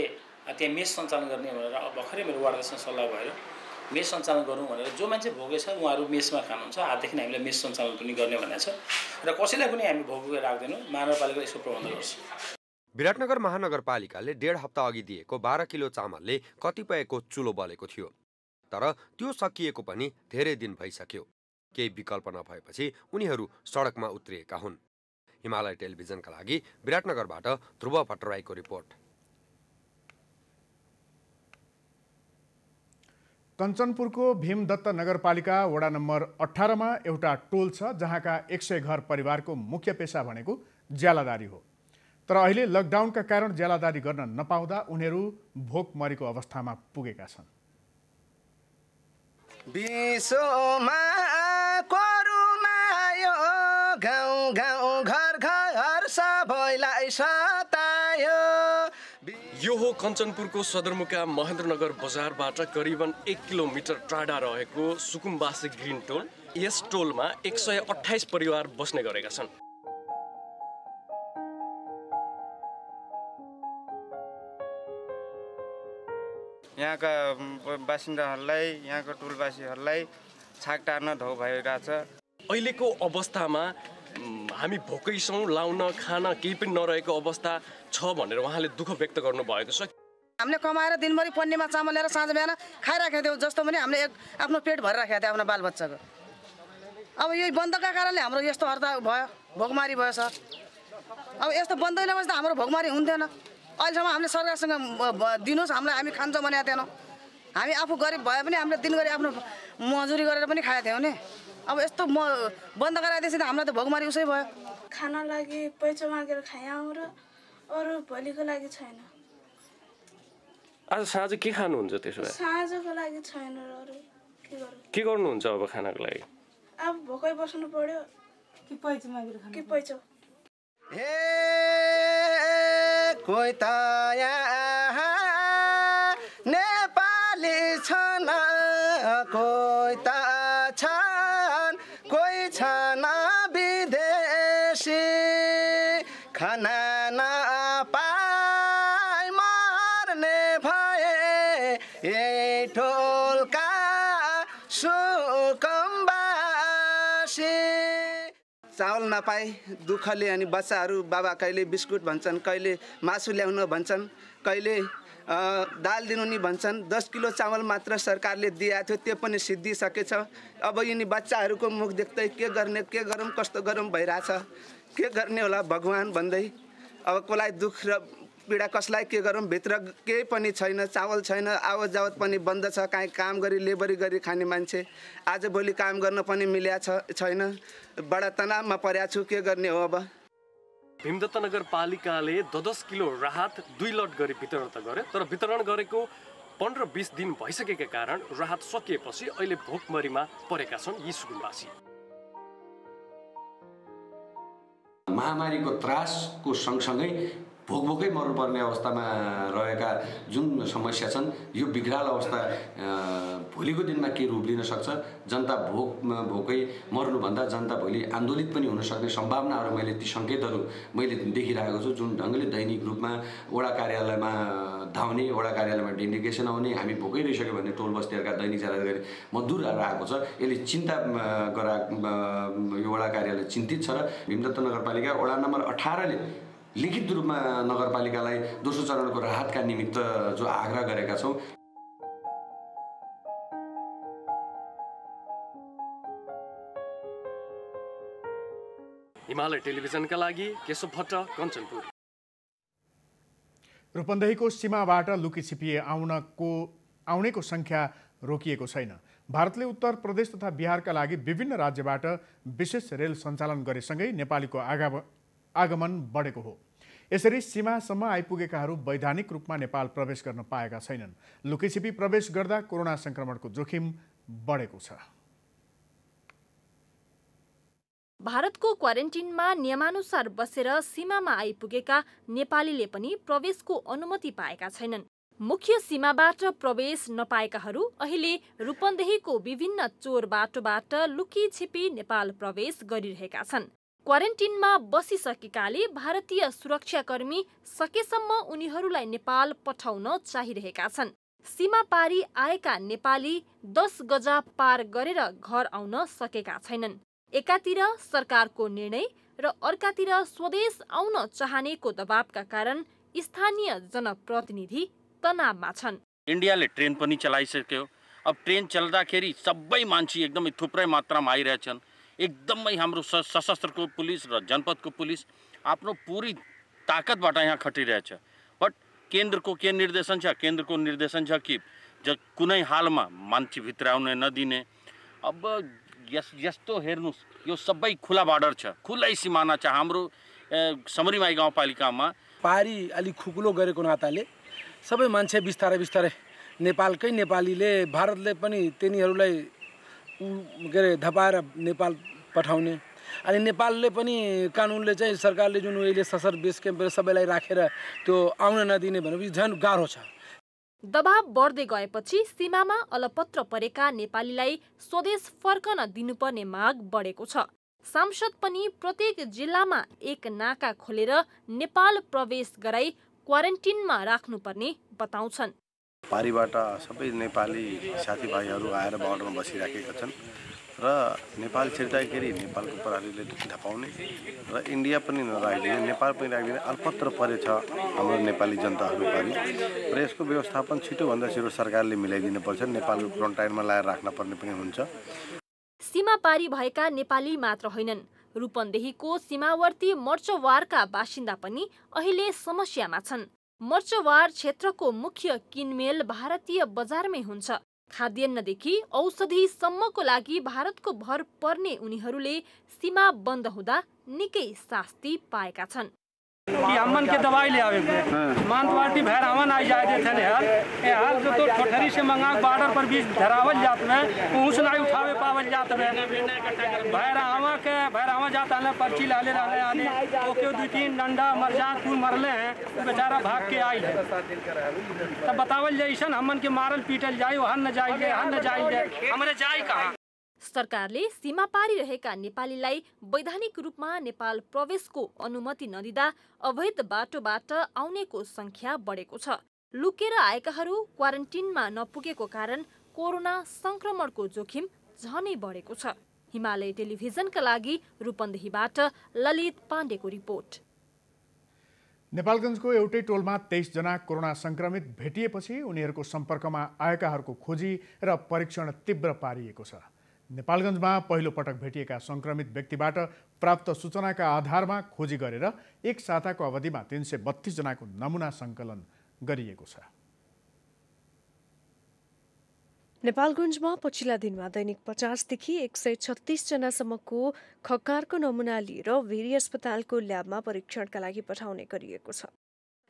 त्यहाँ मेस सञ्चालन गर्ने भनेर भर्खरै मेरो वार्डसँग सल्लाह भएर मेस सञ्चालन गरौँ भनेर जो मान्छे भोकै छ उहाँहरू मेसमा खानुहुन्छ। आजदेखि हामीले मेस सञ्चालन पनि गर्ने भनेको छ र कसैलाई पनि हामी भोकै राख्दैनौँ। महानगरपालिकाले यसको प्रबन्ध गर्छ। विराटनगर महानगरपालिकाले 1.5 हप्ता अघि दिएको 12 किलो चामलले कतिपयको चुलो बलेको थियो। तर त्यो सकिएको पनि धेरै दिन भइसक्यो। केही विकल्प नभएपछि उनीहरू सडकमा उत्रिएका हुन्। हिमालय टेलिभिजनका लागि विराटनगरबाट ध्रुव भट्टराईको रिपोर्ट। कञ्चनपुरको भीमदत्त नगरपालिका वडा नम्बर 18मा एउटा टोल छ जहाँका 100 घर परिवारको मुख्य पेशा भनेको ज्यालादारी हो। तर अहिले लकडाउनका कारण ज्यालादारी गर्न नपाउँदा उनीहरू भोकमरीको अवस्थामा पुगेका छन्। विश्वमा कोरोना यो गाउँ गाउँ घर घर सबैलाई सतायो। यो हो कञ्चनपुरको सदरमुकाम महेन्द्रनगर बजारबाट करिबन 1 किलोमिटर टाढा रहेको सुकुम्बासी ग्रिन टोल। यस टोलमा 128 परिवार बस्ने गरेका छन्। यहाँका बासिन्दाहरूलाई, यहाँको टोलवासीहरूलाई छाक टार्न धौ भइरहेछ। अहिलेको अवस्थामा हामी भोकै छौँ, लाउन खान केही पनि नरहेको अवस्था छ भनेर उहाँले दुःख व्यक्त गर्नुभएको छ। हामीले कमाएर दिनभरि पन्नीमा चामल ल्याएर साँझ बिहान खाइराखेको थियौँ, जस्तो पनि हामीले आफ्नो पेट भरेर राखेको थियो आफ्नो बालबच्चाको। अब यही बन्दका कारणले हाम्रो यस्तो हडताल भयो, भोकमारी भयो सर। अब यस्तो बन्दै नबस्दा हाम्रो भोकमारी हुन्थेन। अहिलेसम्म हामीले सरकारसँग दिनुहोस्, हामीलाई हामी खान्छौँ भनेको थिएनौँ। हामी आफू गरिब भए पनि हामीले दिनभरि आफ्नो मजुरी गरेर पनि खाएको थियौँ नि। अब यस्तो बन्द गराइदिएपछि त हामीलाई त भोकमारी उसै भयो। खाना लागि पैसा मागेर खायौँ र अरू भोलिको लागि छैन। आज साँझ के खानुहुन्छ त्यसो भए? साँझको लागि छैन र अरू के गर्नु? के गर्नुहुन्छ अब खानाको लागि? अब भोकै बस्नु पर्यो कि पैसा मागेर खानु? कि पैसा हे कोही त नेपाली छन्, कोही त छन्, कोही छन् विदेशी। खाना नपाई मर्ने भए यही टोलका सुकुम्बासी। चावल नपाई दुःखले अनि बच्चाहरू बाबा कहिले बिस्कुट भन्छन्, कहिले मासु ल्याउन भन्छन्, कहिले दाल दिनु नि भन्छन्। 10 किलो चामल मात्र सरकारले दिएको थियो, त्यो पनि सिद्धिसकेछ। अब यिनी बच्चाहरूको मुख देख्दै के गर्ने, के गरौँ, कस्तो गरौँ भइरहेछ। के गर्ने होला भगवान् भन्दै अब कसलाई दुःख र पीडा कसलाई के गरौँ। भित्र केही पनि छैन, चावल छैन, आवत जावत पनि बन्द छ। काहीँ काम गरी लेबरी गरी खाने मान्छे आजभोलि काम गर्न पनि मिलेको छैन। बडा तनावमा परेको छु, के गर्ने हो अब। भीमदत्त नगरपालिकाले 10 किलो राहत 2 लट गरी वितरण त गरे, तर वितरण गरेको 15-20 दिन भइसकेका कारण राहत सकिएपछि अहिले भोकमरीमा परेका छन् यी सुकुम्बासी। महामारीको त्रासको सँगसँगै भोकभोकै मर्नुपर्ने अवस्थामा रहेका जुन समस्या छन्, यो विकराल अवस्था भोलिको दिनमा के रूप लिन सक्छ। जनता भोकै मर्नुभन्दा जनता भोलि आन्दोलित पनि हुन सक्ने सम्भावनाहरू मैले ती सङ्केतहरू मैले देखिरहेको छु। जुन ढङ्गले दैनिक रूपमा वडा कार्यालयमा धाउने, वडा कार्यालयमा डेलिगेसन आउने, हामी भोकै रहिसक्यो भने टोल बस्तीहरूका दैनिक ज्यालादारी मजदुरहरू आएको छ। यसले चिन्ता यो वडा कार्यालय चिन्तित छ र भीमदत्त नगरपालिका वडा नम्बर 18ले लिखित रूपमा नगरपालिकालाई दोस्रो चरणको राहतका निमित्त जो आग्रह गरेका छौँ। हिमालय टेलिभिजनका लागि केशव भट्ट, कञ्चनपुर। रूपन्देहीको सीमाबाट लुकीछिपी आउनेको सङ्ख्या रोकिएको छैन। भारतले उत्तर प्रदेश तथा बिहारका लागि विभिन्न राज्यबाट विशेष रेल सञ्चालन गरेसँगै नेपालीको आगमन बढेको हो। यसरी सीमासम्म आइपुगेकाहरू वैधानिक रूपमा नेपाल प्रवेश गर्न पाएका छैनन्। लुकीछिपी प्रवेश गर्दा कोरोना संक्रमणको जोखिम बढेको छ। भारतको क्वारेन्टिनमा नियमानुसार बसेर सीमामा आइपुगेका नेपालीले पनि प्रवेशको अनुमति पाएका छैनन्। मुख्य सीमाबाट प्रवेश नपाएकाहरू अहिले रूपन्देहीको विभिन्न चोर बाटोबाट लुकीछिपी नेपाल प्रवेश गरिरहेका छन्। क्वारेन्टिनमा बसिसकेकाले भारतीय सुरक्षाकर्मी सकेसम्म उनीहरूलाई नेपाल पठाउन चाहिरहेका छन्। सीमा पारी आएका नेपाली 10 गजा पार गरेर घर आउन सकेका छैनन्। एकातिर सरकारको निर्णय र अर्कातिर स्वदेश आउन चाहनेको दबावका कारण स्थानीय जनप्रतिनिधि तनावमा छन्। इन्डियाले ट्रेन पनि चलाइसक्यो। अब ट्रेन चल्दाखेरि सबै मान्छे एकदमै थुप्रै मात्रामा आइरहेछन्। एकदमै हाम्रो सशस्त्रको पुलिस र जनपदको पुलिस आफ्नो पुरी ताकतबाट यहाँ खटिरहेछ। बट केन्द्रको के निर्देशन छ? केन्द्रको निर्देशन छ कि कुनै हालमा मान्छे भित्राउन नदिने। अब यस्तो हेर्नुहोस्, यो सबै खुला बर्डर छ, खुलै सिमाना छ हाम्रो समरीमाई गाउँपालिकामा। पारी अलिक खुकुलो गरेको नाताले सबै मान्छे बिस्तारै बिस्तारै नेपालकै नेपालीले भारतले पनि तिनीहरूलाई के अरे धपाएर नेपाल पठाउने, अनि नेपालले पनि कानुनले चाहिँ सरकारले जुन अहिले सशस्त्र बेस क्याम्प सबैलाई राखेर त्यो आउन नदिने भनेपछि झन् गाह्रो छ। दबाव बढ्दै गएपछि सीमामा अलपत्र परेका नेपालीलाई स्वदेश फर्कन दिनुपर्ने माग बढेको छ। सांसद पनि प्रत्येक जिल्लामा एक नाका खोलेर नेपाल प्रवेश गराई क्वारेन्टिनमा राख्नुपर्ने बताउँछन्। पारीबाट सबै नेपाली साथीभाइहरू आएर बर्डरमा बसिराखेका छन् र नेपाल छिर्दाखेरि नेपालको प्रहरीले धपाउने र इन्डिया पनि नराखिदिने, नेपाल पनि राखिदिने अल्पत्र परेछ हाम्रो नेपाली जनताहरूभरि र यसको व्यवस्थापन छिटोभन्दा छिटो सरकारले मिलाइदिनुपर्छ। नेपालको क्वारेन्टाइनमा ल्याएर राख्न पर्ने पनि हुन्छ। सीमा पारी भएका नेपाली मात्र होइनन्, रूपन्देहीको सीमावर्ती मर्चवारका बासिन्दा पनि अहिले समस्यामा छन्। मर्चवार क्षेत्रको मुख्य किनमेल भारतीय बजारमै हुन्छ। खाद्यान्नदेखि औषधिसम्मको लागि भारतको भर पर्ने उनीहरूले सीमा बन्द हुँदा निकै शास्ति पाएका छन्। अमन के दवाई ले आवे मानवाटी भैर अमन आई जाए थे हाल जो तो ठोठरी से मंगा बॉर्डर पर भी धरावल जात में ऊँच नहीं उठावे पावल जात में भैर आवा जाता है पर्ची लाले रहले आने ओके 2-3 डंडा मरजापुर मरले हैं तो बेचारा भाग के आई है। तब बतावल जैसन हमन के मारल पीटल जाए वहाँ न जाइए हमारे जाए कहाँ। सरकारले सीमा पारी रहेका नेपालीलाई वैधानिक रूपमा नेपाल प्रवेशको अनुमति नदिँदा अवैध बाटोबाट आउनेको संख्या बढेको छ। लुकेर आएकाहरू क्वारेन्टिनमा नपुगेको कारण कोरोना संक्रमणको जोखिम झनै बढेको छ। हिमालय टेलिभिजनका लागि रूपन्देहीबाट ललित पाण्डेको रिपोर्ट। नेपालगञ्जको एउटै टोलमा 23 जना कोरोना संक्रमित भेटिएपछि उनीहरूको सम्पर्कमा आएकाहरूको खोजी र परीक्षण तीव्र पारिएको छ। नेपालगञ्जमा पहिलो पटक भेटिएका संक्रमित व्यक्तिबाट प्राप्त सूचनाका आधारमा खोजी गरेर एक साताको अवधिमा 332 जनाको नमुना सङ्कलन गरिएको छ। नेपालगञ्जमा पछिल्ला दिनमा दैनिक 50 देखि 136 जनासम्मको खक्कारको नमुना लिएर भेरी अस्पतालको ल्याबमा परीक्षणका लागि पठाउने गरिएको छ।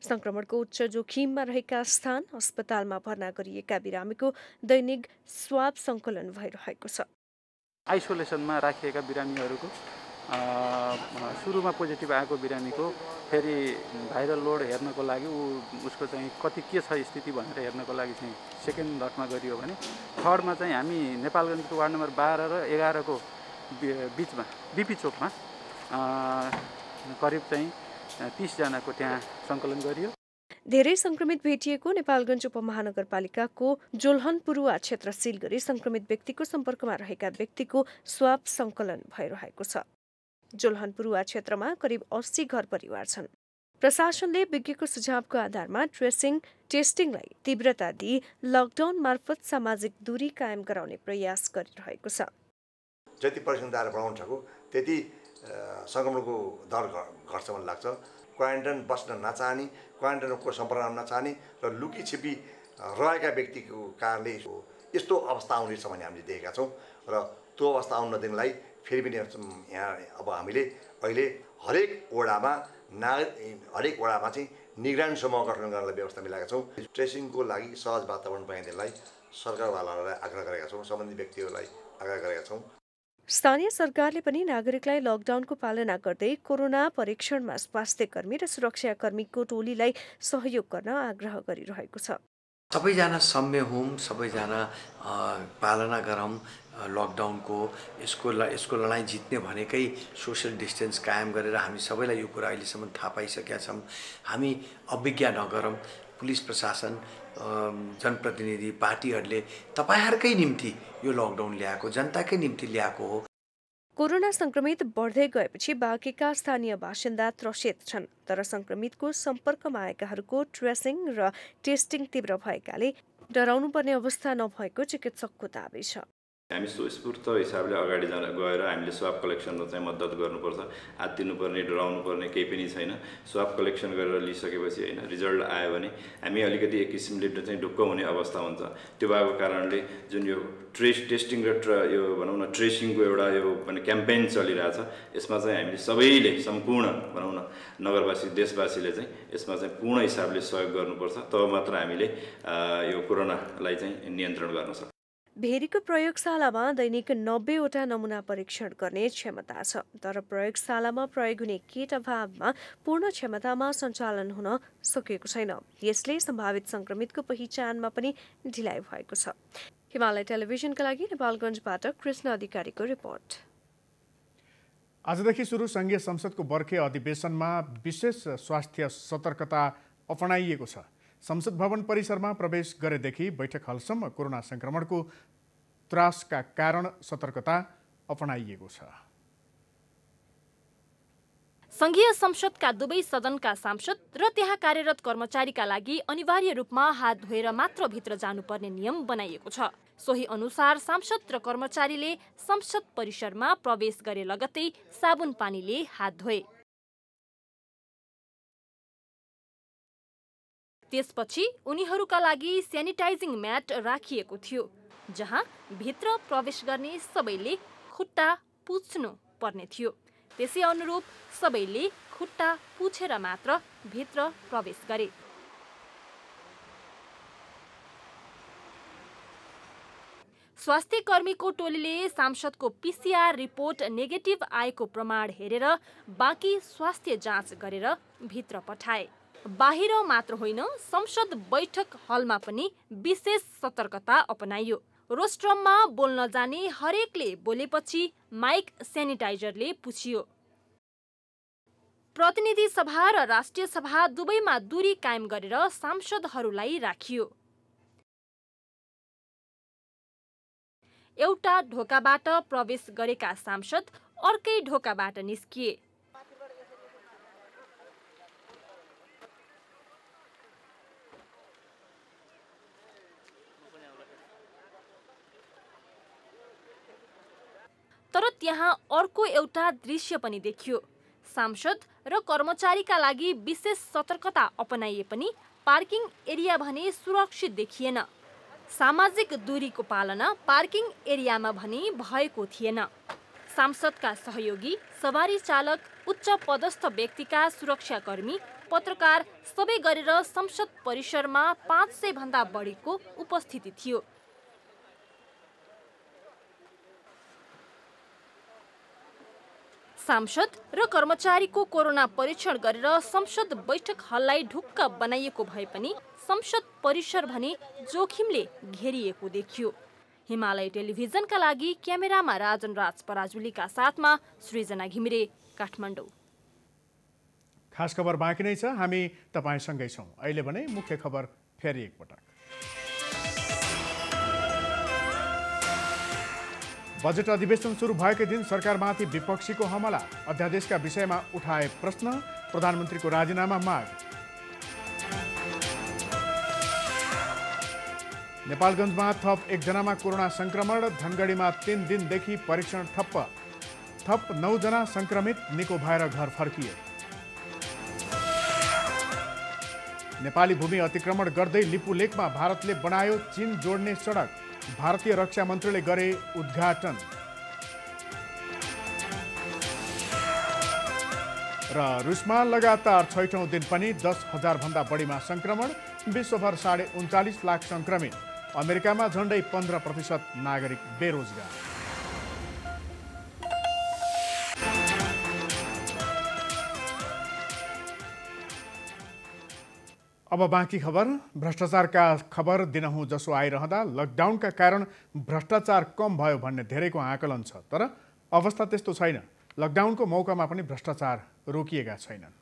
संक्रमणको उच्च जोखिममा रहेका स्थान अस्पतालमा भर्ना गरिएका बिरामीको दैनिक स्वाब सङ्कलन भइरहेको छ। आइसोलेसनमा राखिएका बिरामीहरूको सुरुमा पोजिटिभ आएको बिरामीको फेरि भाइरल लोड हेर्नको लागि उसको चाहिँ कति के छ स्थिति भनेर हेर्नको लागि चाहिँ सेकेन्ड लटमा गरियो भने थर्डमा चाहिँ हामी नेपालगञ्जको वार्ड नम्बर 12 र 11 को बिचमा बिपी चोकमा करिब चाहिँ 30 जनाको त्यहाँ सङ्कलन गरियो। धेरै संक्रमित भेटिएको नेपालगञ्ज उपमहानगरपालिकाको जोल्हनपुरुवा क्षेत्र सिल गरी संक्रमित व्यक्तिको सम्पर्कमा रहेका व्यक्तिको स्वाब सङ्कलन भइरहेको छ। जोल्हनपुरुवा क्षेत्रमा करिब 80 घर परिवार छन्। प्रशासनले विज्ञको सुझावको आधारमा ट्रेसिङ टेस्टिङलाई तीव्रता दिई लकडाउन मार्फत सामाजिक दूरी कायम गराउने प्रयास गरिरहेको छ। जति परीक्षण दायरा बढाउन सक्यो त्यति संक्रमणको दर घट्छ भन्ने लाग्छ। क्वारेन्टाइन बस्न नचाहने, क्वारेन्टाइनको सम्पर्कमा नचाहने र लुकी छिपी रहेका व्यक्तिको कारणले यस्तो अवस्था आउनेछ भन्ने हामीले देखेका छौँ र त्यो अवस्था आउन नदिनलाई फेरि पनि यहाँ अब हामीले अहिले हरेक वडामा चाहिँ निगरानी समूह गठन गर्नलाई व्यवस्था मिलाएका छौँ। ट्रेसिङको लागि सहज वातावरण बनाइदिनलाई सरकारवालालाई आग्रह गरेका छौँ, सम्बन्धित व्यक्तिहरूलाई आग्रह गरेका छौँ। स्थानीय सरकारले पनि नागरिकलाई लकडाउनको पालना गर्दै कोरोना परीक्षणमा स्वास्थ्यकर्मी र सुरक्षाकर्मीको टोलीलाई सहयोग गर्न आग्रह गरिरहेको छ। सबैजना सम्य हौँ, सबैजना पालना गरौँ लकडाउनको। यसको लडाइँ जित्ने भनेकै सोसियल डिस्टेन्स कायम गरेर हामी सबैलाई यो कुरा अहिलेसम्म थाहा पाइसकेका छौँ। हामी अवज्ञा नगरौँ। पुलिस प्रशासन, जनप्रतिनिधि, पार्टीहरूले तपाईहरुकै निम्ति यो लकडाउन ल्याएको, जनताकै निम्ति ल्याएको हो। कोरोना संक्रमित बढ्दै गएपछि बाँकेका स्थानीय बासिन्दा त्रसित छन्, तर संक्रमितको सम्पर्कमा आएकाहरूको ट्रेसिङ र टेस्टिङ तीव्र भएकाले डराउनुपर्ने अवस्था नभएको चिकित्सकको दाबी छ। हामी स्वस्फूर्त हिसाबले अगाडि गएर हामीले स्वाब कलेक्सनमा चाहिँ मद्दत गर्नुपर्छ। आत्तिनुपर्ने डराउनुपर्ने केही पनि छैन। स्वाब कलेक्सन गरेर लिइसकेपछि होइन रिजल्ट आयो भने हामी अलिकति एक किसिमले चाहिँ ढुक्क हुने अवस्था हुन्छ। त्यो भएको कारणले जुन यो टेस्टिङ र यो भनौँ न ट्रेसिङको एउटा यो भने क्याम्पेन चलिरहेछ, यसमा चाहिँ हामीले सबैले सम्पूर्ण भनौँ न नगरवासी देशवासीले चाहिँ यसमा चाहिँ पूर्ण हिसाबले सहयोग गर्नुपर्छ। तब मात्र हामीले यो कोरोनालाई चाहिँ नियन्त्रण गर्न सक्छौँ। भेरीको प्रयोगशालामा दैनिक 90वटा नमुना परीक्षण गर्ने क्षमता छ, तर प्रयोगशालामा प्रयोग हुने किट अभावमा पूर्ण क्षमतामा सञ्चालन हुन सकेको छैन। यसले सम्भावित संक्रमितको पहिचानमा पनि ढिलाइ भएको छ। हिमालय टेलिभिजनका लागि नेपालगञ्जबाट कृष्ण अधिकारीको रिपोर्ट। आजदेखि सुरु संघीय संसदको बर्खे अधिवेशनमा विशेष स्वास्थ्य सतर्कता अपनाइएको छ। संसद भवन परिसरमा प्रवेश गरेदेखि बैठक हलसम्म कोरोना संक्रमणको त्रासका कारण सतर्कता अपनाइएको छ। संघीय संसदका दुवै सदनका सांसद र त्यहाँ कार्यरत कर्मचारीका लागि अनिवार्य रूपमा हात धोएर मात्र भित्र जानुपर्ने नियम बनाइएको छ। सोही अनुसार सांसद र कर्मचारीले संसद परिसरमा प्रवेश गरे लगत्तै साबुन पानीले हात धोए। त्यसपछि उनीहरूका लागि स्यानिटाइजिङ म्याट राखिएको थियो, जहाँ भित्र प्रवेश गर्ने सबैले खुट्टा पुछ्नु पर्ने थियो। त्यसै अनुरूप सबैले खुट्टा पुछेर मात्र भित्र प्रवेश गरे। स्वास्थ्य कर्मीको टोलीले सांसदको पीसीआर रिपोर्ट नेगेटिभ आएको प्रमाण हेरेर बाँकी स्वास्थ्य जाँच गरेर भित्र पठाए। बाहिर मात्र होइन, संसद बैठक हलमा पनि विशेष सतर्कता अपनाइयो। रोस्ट्रममा बोल्न जाने हरेकले बोलेपछि माइक सेनिटाइजरले पुछियो। प्रतिनिधि सभा र राष्ट्रिय सभा दुवैमा दूरी कायम गरेर सांसदहरूलाई राखियो। एउटा ढोकाबाट प्रवेश गरेका सांसद अर्कै ढोकाबाट निस्किए। तर त्यहाँ अर्को एउटा दृश्य पनि देखियो। सांसद र कर्मचारीका लागि विशेष सतर्कता अपनाइए पनि पार्किङ एरिया भने सुरक्षित देखिएन। सामाजिक दूरीको पालना पार्किङ एरियामा भने भएको थिएन। सांसदका सहयोगी, सवारी चालक, उच्च पदस्थ व्यक्तिका सुरक्षाकर्मी, पत्रकार सबै गरेर संसद परिसरमा 500 भन्दा बढीको उपस्थिति थियो। सांसद र कर्मचारीको कोरोना परीक्षण गरेर संसद बैठक हललाई ढुक्क बनाइएको भए पनि संसद परिसर भने जोखिमले घेरिएको देखियो। हिमालय टेलिभिजनका लागि क्यामेरामा राजन राज पराजुलीका साथमा सृजना घिमिरे, काठमाडौँ। खास खबर बाँकी नै छ, हामी तपाईसँगै छौँ। अहिले भने मुख्य खबर फेरि एकपटक। बजेट अधिवेशन सुरु भएकै दिन सरकारमाथि विपक्षीको हमला, अध्यादेशका विषयमा उठाए प्रश्न, प्रधानमन्त्रीको राजीनामा माग। नेपालगञ्जमा थप एकजनामा कोरोना संक्रमण, धनगढीमा 3 दिनदेखि परीक्षण ठप्प। थप 9 जना संक्रमित निको भएर घर फर्किए। नेपाली भूमि अतिक्रमण गर्दै लिपुलेकमा भारतले बनायो चीन जोड्ने सडक, भारतीय रक्षा मन्त्रीले गरे उद्घाटन। र रुसमा लगातार 6औं दिन पनि 10,000 भन्दा बढीमा संक्रमण, विश्वभर 39.5 लाख संक्रमित। अमेरिकामा झण्डै 15% नागरिक बेरोजगार। अब बाँकी खबर। भ्रष्टाचारका खबर दिनहुँ जसो आइरहँदा लकडाउनका कारण भ्रष्टाचार कम भयो भन्ने धेरैको आकलन छ, तर अवस्था त्यस्तो छैन। लकडाउनको मौकामा पनि भ्रष्टाचार रोकिएका छैनन्।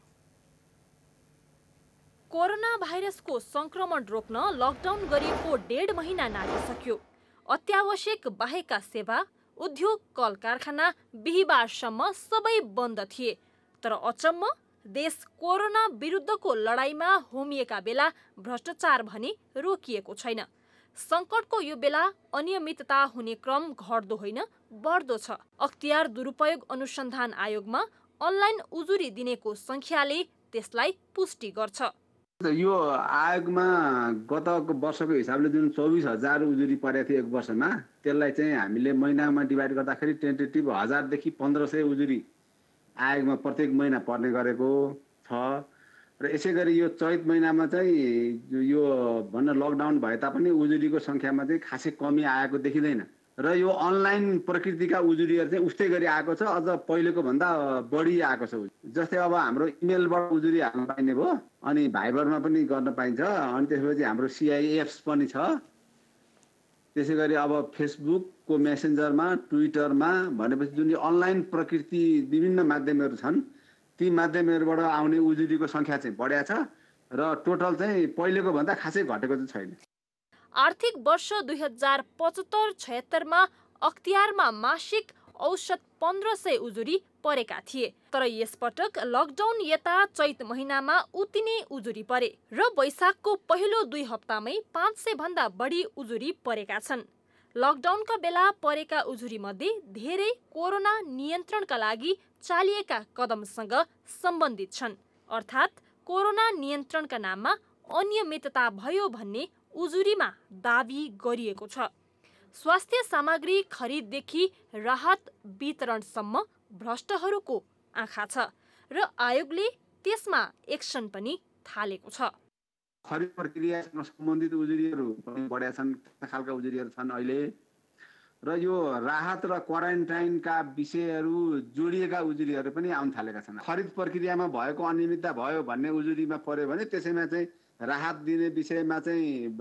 कोरोना भाइरसको संक्रमण रोक्न लकडाउन गरिएको 1.5 महिना नागिसक्यो। अत्यावश्यक बाहेकका सेवा, उद्योग, कल कारखाना बिहिबारसम्म सबै बन्द थिए। तर अचम्म, देश कोरोना विरुद्धको लडाईँमा होमिएका बेला भ्रष्टाचार भने रोकिएको छैन। सङ्कटको यो बेला अनियमितता हुने क्रम घट्दो होइन बढ्दो छ। अख्तियार दुरुपयोग अनुसन्धान आयोगमा अनलाइन उजुरी दिनेको सङ्ख्याले त्यसलाई पुष्टि गर्छ। यो आयोगमा गत वर्षको हिसाबले जुन 24,000 उजुरी परेको थियो एक वर्षमा, त्यसलाई चाहिँ हामीले महिनामा डिभाइड गर्दाखेरि टेन्टेटिभ 1000 देखि 1500 उजुरी आयोगमा प्रत्येक महिना पर्ने गरेको छ। र यसै गरी यो चैत महिनामा चाहिँ यो भन्न लकडाउन भए तापनि उजुरीको सङ्ख्यामा चाहिँ खासै कमी आएको देखिँदैन। र यो अनलाइन प्रकृतिका उजुरीहरू चाहिँ उस्तै गरी आएको छ, अझ पहिलेको भन्दा बढी आएको छ। जस्तै अब हाम्रो इमेलबाट उजुरी हाल्न पाइने भयो, अनि भाइबरमा पनि गर्न पाइन्छ, अनि त्यसपछि हाम्रो CIFs पनि छ। त्यसै गरी अब फेसबुकको मेसेन्जरमा, ट्विटरमा भनेपछि जुन अनलाइन प्रकृति विभिन्न माध्यमहरू छन्, ती माध्यमहरूबाट आउने उजुरीको सङ्ख्या चाहिँ बढ्या छ र टोटल चाहिँ पहिलेको भन्दा खासै घटेको चाहिँ छैन। आर्थिक वर्ष 2075-76 मा अख्तियारमा मासिक औसत 1500 उजुरी परेका थिए, तर यसपटक लकडाउन यता चैत महिनामा उति नै उजुरी परे र वैशाखको पहिलो 2 हप्तामै 500 भन्दा बढी उजुरी परेका छन्। लकडाउनका बेला परेका उजुरी मध्ये धेरै कोरोना नियन्त्रणका लागि चालिएका कदमसँग सम्बन्धित छन्, अर्थात् कोरोना नियन्त्रणका नाममा अनियमितता भयो भन्ने उजुरीमा दाबी गरिएको छ। स्वास्थ्य सामग्री खरिददेखि राहत वितरणसम्म भ्रष्टहरूको आँखा छ र आयोगले त्यसमा एक्सन पनि थालेको छ। खरिद प्रक्रियासँग सम्बन्धित उजुरीहरू पनि बढ्या छन्, त्यस्ता खालका उजुरीहरू छन् अहिले। र यो राहत र क्वारेन्टाइनका विषयहरू जोडिएका उजुरीहरू पनि आउन थालेका छन्। खरिद प्रक्रियामा भएको अनियमितता भयो भन्ने उजुरीमा पर्यो भने त्यसैमा चाहिँ राहत दिने विषयमा चाहिँ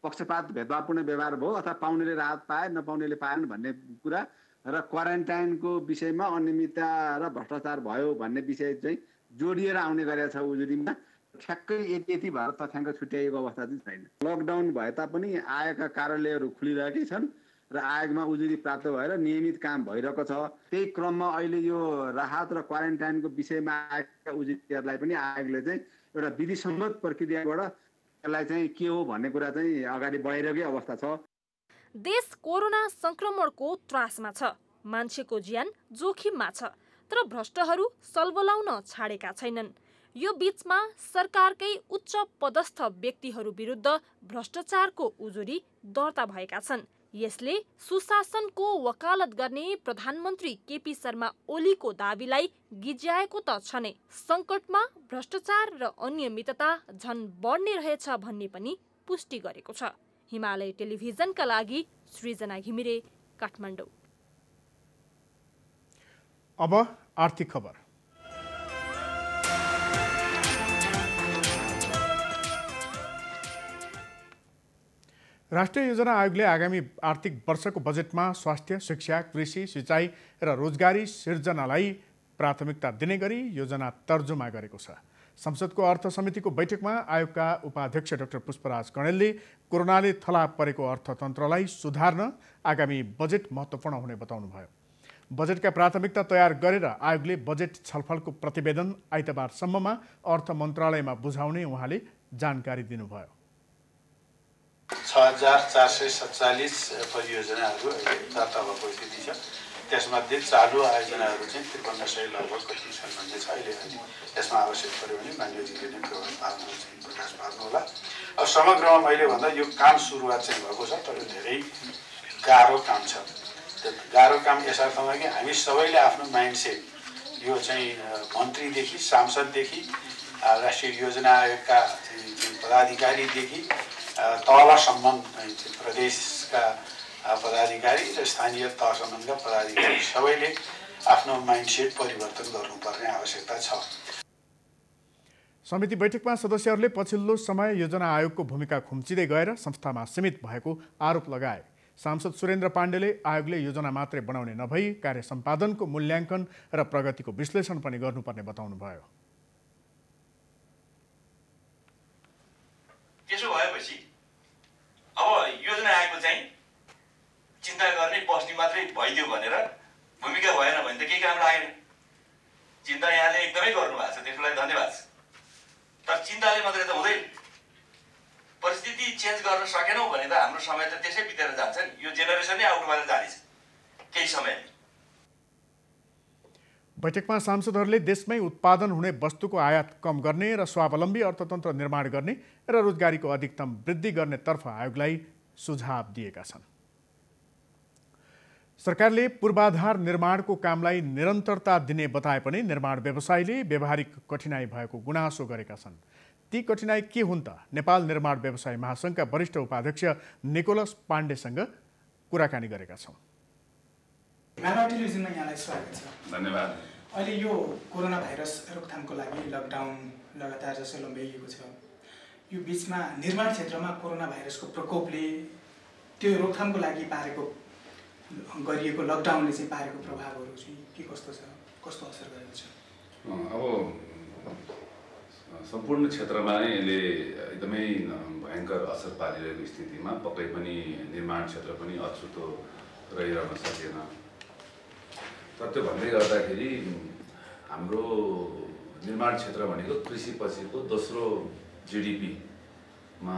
पक्षपात भेदभावपूर्ण व्यवहार भयो अथवा पाउनेले राहत पाए नपाउनेले पाएन भन्ने कुरा, र क्वारेन्टाइनको विषयमा अनियमितता र भ्रष्टाचार भयो भन्ने विषय चाहिँ जोडिएर आउने गरेको छ उजुरीमा। ठ्याक्कै यति भएर तथ्याङ्क छुट्याइएको अवस्था चाहिँ छैन। लकडाउन भए तापनि आयोगका कार्यालयहरू खुलिरहेकै छन् र आयोगमा उजुरी प्राप्त भएर नियमित काम भइरहेको छ। त्यही क्रममा अहिले यो राहत र क्वारेन्टाइनको विषयमा आएका उजुरीहरूलाई पनि आयोगले चाहिँ एउटा विधिसम्मत प्रक्रियाबाट यसलाई चाहिँ के हो भन्ने कुरा चाहिँ अगाडि बढाइरहेकै अवस्था छ। देश कोरोना संक्रमणको त्रासमा छ, मान्छेको ज्यान जोखिममा छ, तर भ्रष्टहरू सल्बलाउन छाडेका छैनन्। यो बीचमा सरकारकै उच्च पदस्थ व्यक्तिहरू विरुद्ध भ्रष्टाचारको उजुरी दर्ता भएका छन्। यसले सुशासनको वकालत गर्ने प्रधानमन्त्री केपी शर्मा ओलीको दाबीलाई गिज्याएको त छ नै, सङ्कटमा भ्रष्टाचार र अनियमितता झन बढ्ने रहेछ भन्ने पनि पुष्टि गरेको छ। हिमालय टेलिभिजनका लागि सृजना घिमिरे, काठमाडौँ। अब आर्थिक खबर। राष्ट्रिय योजना आयोगले आगामी आर्थिक वर्षको बजेटमा स्वास्थ्य, शिक्षा, कृषि, सिँचाइ र रोजगारी सिर्जनालाई प्राथमिकता दिने गरी योजना तर्जुमा गरेको छ। संसदको अर्थ समितिको बैठकमा आयोगका उपाध्यक्ष डाक्टर पुष्पराज कणेलले कोरोनाले थला परेको अर्थतन्त्रलाई सुधार्न आगामी बजेट महत्त्वपूर्ण हुने बताउनुभयो। बजेटका प्राथमिकता तयार गरेर आयोगले बजेट छलफलको प्रतिवेदन आइतबारसम्ममा अर्थ मन्त्रालयमा बुझाउने उहाँले जानकारी दिनुभयो। 6447 परियोजनाहरू दर्ता भएको स्थिति छ। त्यसमध्ये चालु आयोजनाहरू चाहिँ 5300 लगभग कति छन् भन्ने छ अहिले। यसमा आवश्यक पऱ्यो भने मान्यजीले नै प्रकाश पार्नुहोला। अब समग्रमा मैले भन्दा यो काम सुरुवात चाहिँ भएको छ, तर धेरै गाह्रो काम छ। त्यो गाह्रो काम यसर्थमा कि हामी सबैले आफ्नो माइन्डसेट यो चाहिँ मन्त्रीदेखि सांसददेखि राष्ट्रिय योजना आयोगका पदाधिकारीदेखि तलसम्म प्रदेशका पदाधिकारी र स्थानीय तहसम्मका पदाधिकारी सबैले आफ्नो माइन्डसेट परिवर्तन गर्नुपर्ने आवश्यकता छ। समिति बैठकमा सदस्यहरूले पछिल्लो समय योजना आयोगको भूमिका खुम्चिँदै गएर संस्थामा सीमित भएको आरोप लगाए। सांसद सुरेन्द्र पाण्डेले आयोगले योजना मात्रै बनाउने नभई कार्य सम्पादनको मूल्याङ्कन र प्रगतिको विश्लेषण पनि गर्नुपर्ने बताउनुभयो। त्यसो भएपछि अब योजना आएको चाहिँ चिन्ता गर्ने बस्ने मात्रै भइदियो भनेर भूमिका भएन भने त केही काम लागेन। चिन्ता यहाँले एकदमै गर्नुभएको छ, त्यसको लागि धन्यवाद छ। तर चिन्ताले मात्रै त हुँदैन, पछि परिस्थिति चेन्ज गर्न सकेनौँ भने त हाम्रो समय त त्यसै बितेर जान्छ नि। यो जेनेरेसनै आउट भएर जानेछ केही समय। बैठकमा सांसदहरूले देशमै उत्पादन हुने वस्तुको आयात कम गर्ने र स्वावलम्बी अर्थतन्त्र निर्माण गर्ने र रोजगारीको अधिकतम वृद्धि गर्नेतर्फ आयोगलाई सुझाव दिएका छन्। सरकारले पूर्वाधार निर्माणको कामलाई निरन्तरता दिने बताए पनि निर्माण व्यवसायीले व्यावहारिक कठिनाई भएको गुनासो गरेका छन्। ती कठिनाई के हुन् त? नेपाल निर्माण व्यवसायी महासङ्घका वरिष्ठ उपाध्यक्ष निकोलस पाण्डेसँग कुराकानी गरेका छौँ। म्यानर टेलिभिजनमा यहाँलाई स्वागत छ। धन्यवाद। अहिले यो कोरोना भाइरस रोकथामको लागि लकडाउन लगातार जसो लम्ब्याइएको छ, यो बिचमा निर्माण क्षेत्रमा कोरोना भाइरसको प्रकोपले त्यो रोकथामको लागि गरिएको लकडाउनले चाहिँ पारेको प्रभावहरू चाहिँ के कस्तो छ, कस्तो असर गरेको छ? अब सम्पूर्ण क्षेत्रमा नै यसले एकदमै भयङ्कर असर पारिरहेको स्थितिमा पक्कै पनि निर्माण क्षेत्र पनि अछुतो रहिरहन सकेन। तर त्यो भन्दै गर्दाखेरि हाम्रो निर्माण क्षेत्र भनेको कृषि पछिको दोस्रो जिडिपीमा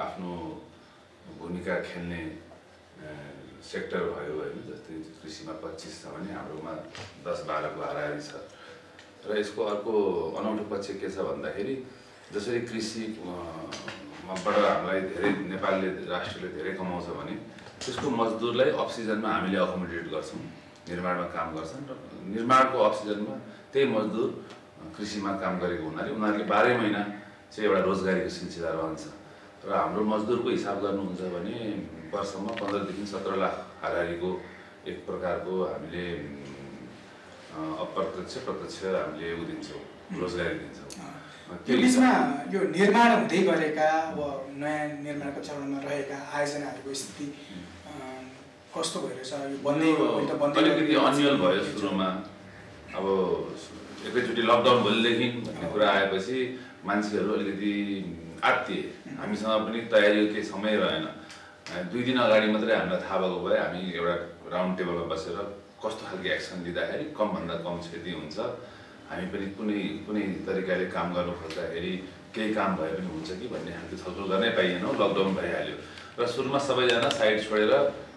आफ्नो भूमिका खेल्ने सेक्टर भयो होइन। जस्तै कृषिमा 25 छ भने हाम्रोमा 10-12 को हाराहारी छ। र यसको अर्को अनौठो पक्ष के छ भन्दाखेरि जसरी कृषिबाट हामीलाई धेरै नेपालले राष्ट्रले धेरै कमाउँछ भने त्यसको मजदुरलाई अक्सिजनमा हामीले अकोमोडेट गर्छौँ, निर्माणमा काम गर्छन् र निर्माणको अक्सिजनमा त्यही मजदुर कृषिमा काम गरेको हुनाले उनीहरूले 12 महिना चाहिँ एउटा रोजगारीको सिलसिला रहन्छ। र हाम्रो मजदुरको हिसाब गर्नुहुन्छ भने वर्षमा 15 देखि 17 लाख हाराहारीको एक प्रकारको हामीले अप्रत्यक्ष प्रत्यक्ष हामीले दिन्छौँ, रोजगारी दिन्छौँ। यो बिचमा यो निर्माण हुँदै गरेका अब नयाँ निर्माणको चरणमा रहेका आयोजनाहरूको स्थिति कस्तो भइरहेछ? यो अलिकति अन्यल भयो सुरुमा। अब एकैचोटि लकडाउन भोलिदेखि भन्ने कुरा आएपछि मान्छेहरू अलिकति आत्तिए। हामीसँग पनि तयारीको केही समय रहेन। 2 दिन अगाडि मात्रै हामीलाई थाहा भएको भए हामी एउटा राउन्ड टेबलमा बसेर कस्तो खालको एक्सन लिँदाखेरि कमभन्दा कम क्षति हुन्छ, हामी पनि कुनै तरिकाले काम गर्नु खोज्दाखेरि केही काम भए पनि हुन्छ कि भन्ने खालको छलफल गर्नै पाइएनौँ। लकडाउन भइहाल्यो र सुरुमा सबैजना साइड छोडेर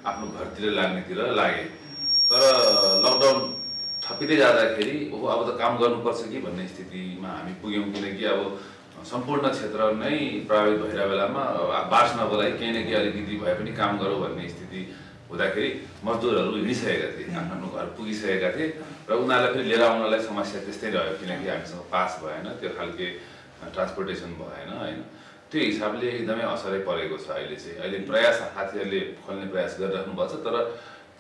आफ्नो घरतिर लाग्नेतिर लागे। तर लकडाउन थपिँदै जाँदाखेरि अब त काम गर्नुपर्छ कि भन्ने स्थितिमा हामी पुग्यौँ। किनकि अब सम्पूर्ण क्षेत्र नै प्रभावित भइरहेको बेलामा बाँच्नको लागि केही न केही अलिकति भए पनि काम गरौँ भन्ने स्थिति हुँदाखेरि मजदुरहरू हिँडिसकेका थिए, आफ्नो घर पुगिसकेका थिए र उनीहरूलाई फेरि लिएर आउनलाई समस्या त्यस्तै रह्यो। किनकि हामीसँग पास भएन, त्यो खालके ट्रान्सपोर्टेसन भएन होइन। त्यो हिसाबले एकदमै असरै परेको छ। अहिले प्रयास साथीहरूले खोल्ने प्रयास गरिराख्नु भएको छ, तर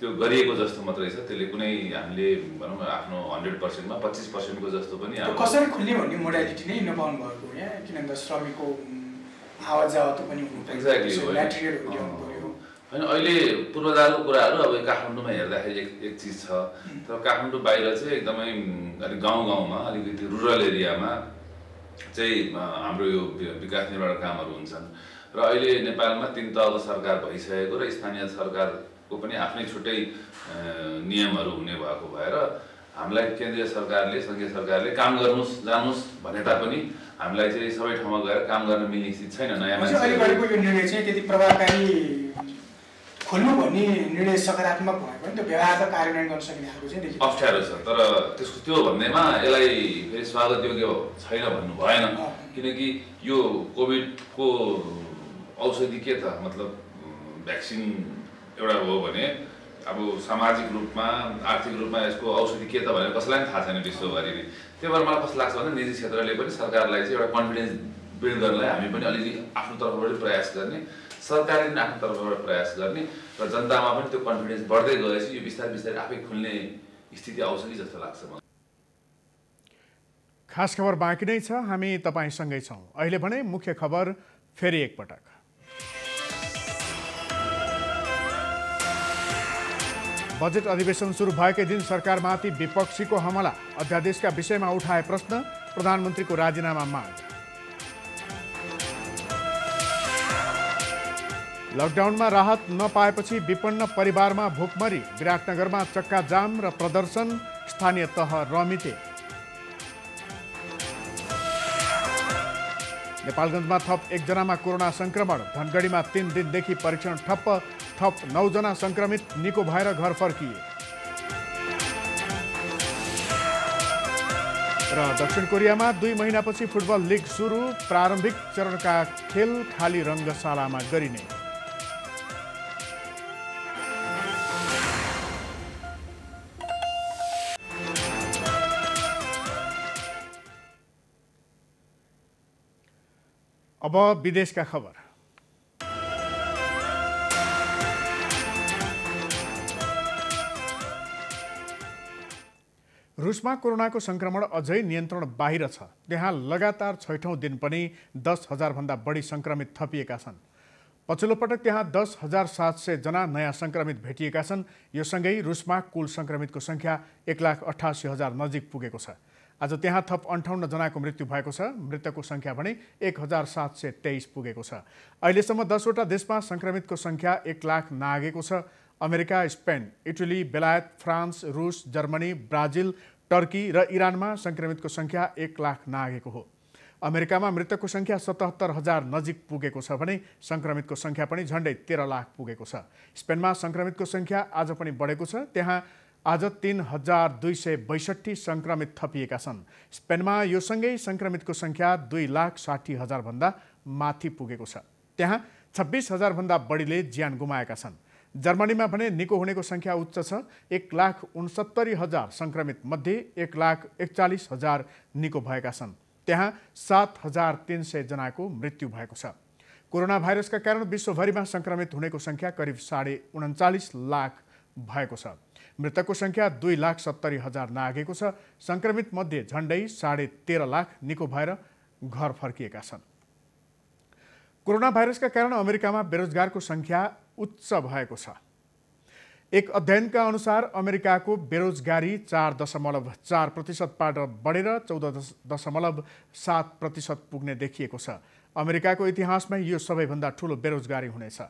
त्यो गरिएको जस्तो मात्रै छ। त्यसले कुनै हामीले भनौँ आफ्नो 100%मा 25%को जस्तो पनि कसरी खोल्ने भन्ने मोडालिटी नै नपाउनु भएको यहाँ, किनभने श्रमिकको आवाज जावत पनि हुनुपर्छ, म्याटेरियलहरू ल्याउनु पर्यो होइन। अहिले पूर्वाधारको कुराहरू अब काठमाडौँमा हेर्दाखेरि एक चिज छ, तर काठमाडौँ बाहिर चाहिँ एकदमै अलिक गाउँमा अलिकति रुरल एरियामा चाहिँ हाम्रो यो विकास निर्माण कामहरू हुन्छन्। र अहिले नेपालमा 3 तहको सरकार भइसकेको र स्थानीय सरकारको पनि आफ्नै छुट्टै नियमहरू हुने भएको भएर हामीलाई केन्द्रीय सरकारले सङ्घीय सरकारले काम गर्नुहोस् जानुहोस् भने तापनि हामीलाई चाहिँ सबै ठाउँमा गएर काम गर्न मिल्ने स्थिति छैन। नयाँ मान्छेहरूको यो निर्णय चाहिँ त्यति प्रभावकारी खोल्नु भन्ने निर्णय सकारात्मक भयो भने त्यो व्यवहार त कार्यान्वयन गर्न सकिने खालको चाहिँ देखिन्छ। अप्ठ्यारो छ, तर त्यो भन्दैमा यसलाई फेरि स्वागत योग्य छैन भन्नु भएन। किनकि यो कोभिडको औषधि के त मतलब भ्याक्सिन एउटा हो भने अब सामाजिक रूपमा आर्थिक रूपमा यसको औषधि के त भनेर कसैलाई पनि थाहा छैन विश्वभरि नै। त्यही भएर मलाई कस्तो लाग्छ भने निजी क्षेत्रले पनि सरकारलाई चाहिँ एउटा कन्फिडेन्स बिल्ड गर्नलाई हामी पनि अलिकति आफ्नो तर्फबाट प्रयास गर्ने, सरकारले पनि आफ्नो तर्फबाट प्रयास गर्ने र जनतामा पनि त्यो कन्फिडेन्स बढ्दै गएपछि यो बिस्तारै बिस्तारै आफै खुल्ने स्थिति आउँछ कि जस्तो लाग्छ मलाई। खास खबर बाँकी नै छ, हामी तपाईसँगै छौँ। अहिले भने मुख्य खबर फेरि एकपटक। बजेट अधिवेशन सुरु भएकै दिन सरकारमाथि विपक्षीको हमला, अध्यादेशका विषयमा उठाए प्रश्न, प्रधानमन्त्रीको राजीनामा माग। लकडाउनमा राहत नपाएपछि विपन्न परिवारमा भोकमरी, विराटनगरमा चक्का जाम र प्रदर्शन, स्थानीय तह रमिते। नेपालगञ्जमा थप 1 जनामा कोरोना संक्रमण, धनगढीमा 3 दिनदेखि परीक्षण ठप्प, थप 9 जना संक्रमित निको भएर घर फर्किए। र दक्षिण कोरियामा 2 महिनापछि फुटबल लिग सुरु, प्रारम्भिक चरणका खेल खाली रङ्गशालामा गरिने। अब विदेशका खबर। रुसमा कोरोनाको संक्रमण अझै नियन्त्रण बाहिर छ। त्यहाँ लगातार 6औं दिन पनि 10,000 भन्दा बढी संक्रमित थपिएका छन्। पछिल्लो पटक त्यहाँ 10,700 जना नयाँ संक्रमित भेटिएका छन्। यो सँगै रुसमा कुल संक्रमितको संख्या 1,88,000 नजिक पुगेको छ। आज त्यहाँ थप 58 जनाको मृत्यु भएको छ। मृतकको संख्या भने 1,723 पुगेको छ। अहिलेसम्म 10वटा देशमा संक्रमितको संख्या 1 लाख नागेको छ। अमेरिका, स्पेन, इटली, बेलायत, फ्रान्स, रुस, जर्मनी, ब्राजिल, टर्की र इरानमा संक्रमितको संख्या 1 लाख नागेको हो। अमेरिकामा मृतकको संख्या 77,000 नजिक पुगेको छ भने संक्रमितको संख्या पनि झण्डै 13 लाख पुगेको छ। स्पेनमा संक्रमितको संख्या आज पनि बढेको छ। त्यहाँ आज 3,262 संक्रमित थपिएका छन्। स्पेनमा यो सँगै संक्रमितको संख्या 2,60,000 भन्दा माथि पुगेको छ। त्यहाँ 26,000 भन्दा बढीले ज्यान गुमाएका छन्। जर्मनीमा भने निको हुनेको संख्या उच्च छ। 1,69,000 संक्रमित मध्ये 1,41,000 निको भएका छन्। त्यहाँ 7,300 जनाको मृत्यु भएको छ। कोरोना भाइरसका कारण विश्वभरिमा संक्रमित हुनेको संख्या करिब 39.5 लाख भएको छ। मृतकको संख्या 2,70,000 नागेको छ। संक्रमित मध्ये झण्डै 13.5 लाख निको भएर घर फर्किएका छन्। कोरोना भाइरसका कारण अमेरिकामा बेरोजगारको संख्या उच्च भएको छ। एक अध्ययनका अनुसार अमेरिकाको बेरोजगारी 4.4%बाट बढेर 14.7% पुग्ने देखिएको छ। अमेरिकाको इतिहासमा यो सबैभन्दा ठूलो बेरोजगारी हुनेछ।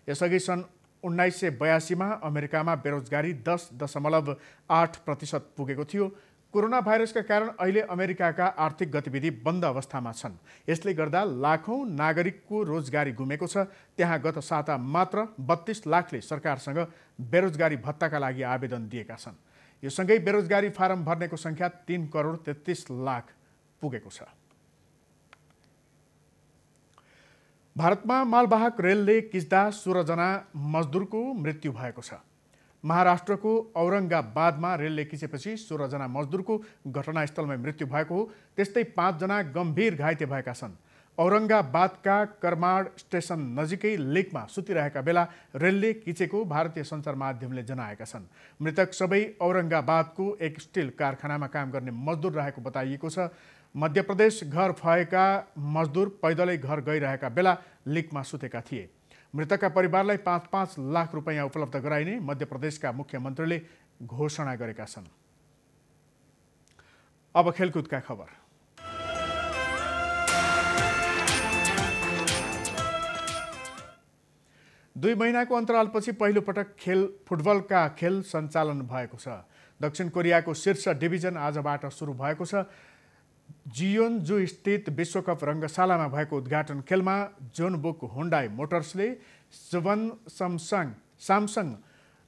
यसअघि सन् 1982 मा अमेरिकामा बेरोजगारी 10.8% पुगेको थियो। कोरोना भाइरसका कारण अहिले अमेरिकाका आर्थिक गतिविधि बन्द अवस्थामा छन्। यसले गर्दा लाखौं नागरिकको रोजगारी गुमेको छ। त्यहाँ गत साता मात्र 32 लाखले सरकारसँग बेरोजगारी भत्ताका लागि आवेदन दिएका छन्। यो सँगै बेरोजगारी फारम भर्नेको संख्या 3,33 लाख पुगेको छ। भारतमा मालवाहक रेलले किच्दा 16 जना मजदुरको मृत्यु भएको छ। महाराष्ट्रको औरंगाबादमा रेलले किचेपछि 16 जना मजदुरको घटनास्थलमै मृत्यु भएको हो। त्यस्तै 5 जना गम्भीर घाइते भएका छन्। औरंगाबादका करमाड स्टेसन नजिकै लेकमा सुतिरहेका बेला रेलले किचेको भारतीय सञ्चार माध्यमले जनाएका छन्। मृतक सबै औरंगाबादको एक स्टिल कारखानामा काम गर्ने मजदुर रहेको बताइएको छ। मध्य प्रदेश घर फएका मजदुर पैदलै घर गइरहेका बेला लेकमा सुतेका थिए। मृतकका परिवारलाई 5-5 लाख रुपैयाँ उपलब्ध गराइने मध्य प्रदेशका मुख्यमन्त्रीले घोषणा गरेका छन्। अब खेलकुदका खबर। दुई महिनाको अन्तरालपछि पहिलो पटक फुटबलका खेल सञ्चालन भएको छ। दक्षिण कोरियाको शीर्ष डिभिजन आजबाट सुरु भएको छ। जियोन्जु स्थित विश्वकप रङ्गशालामा भएको उद्घाटन खेलमा जोनबुक हुन्डाई मोटर्सले सामसङ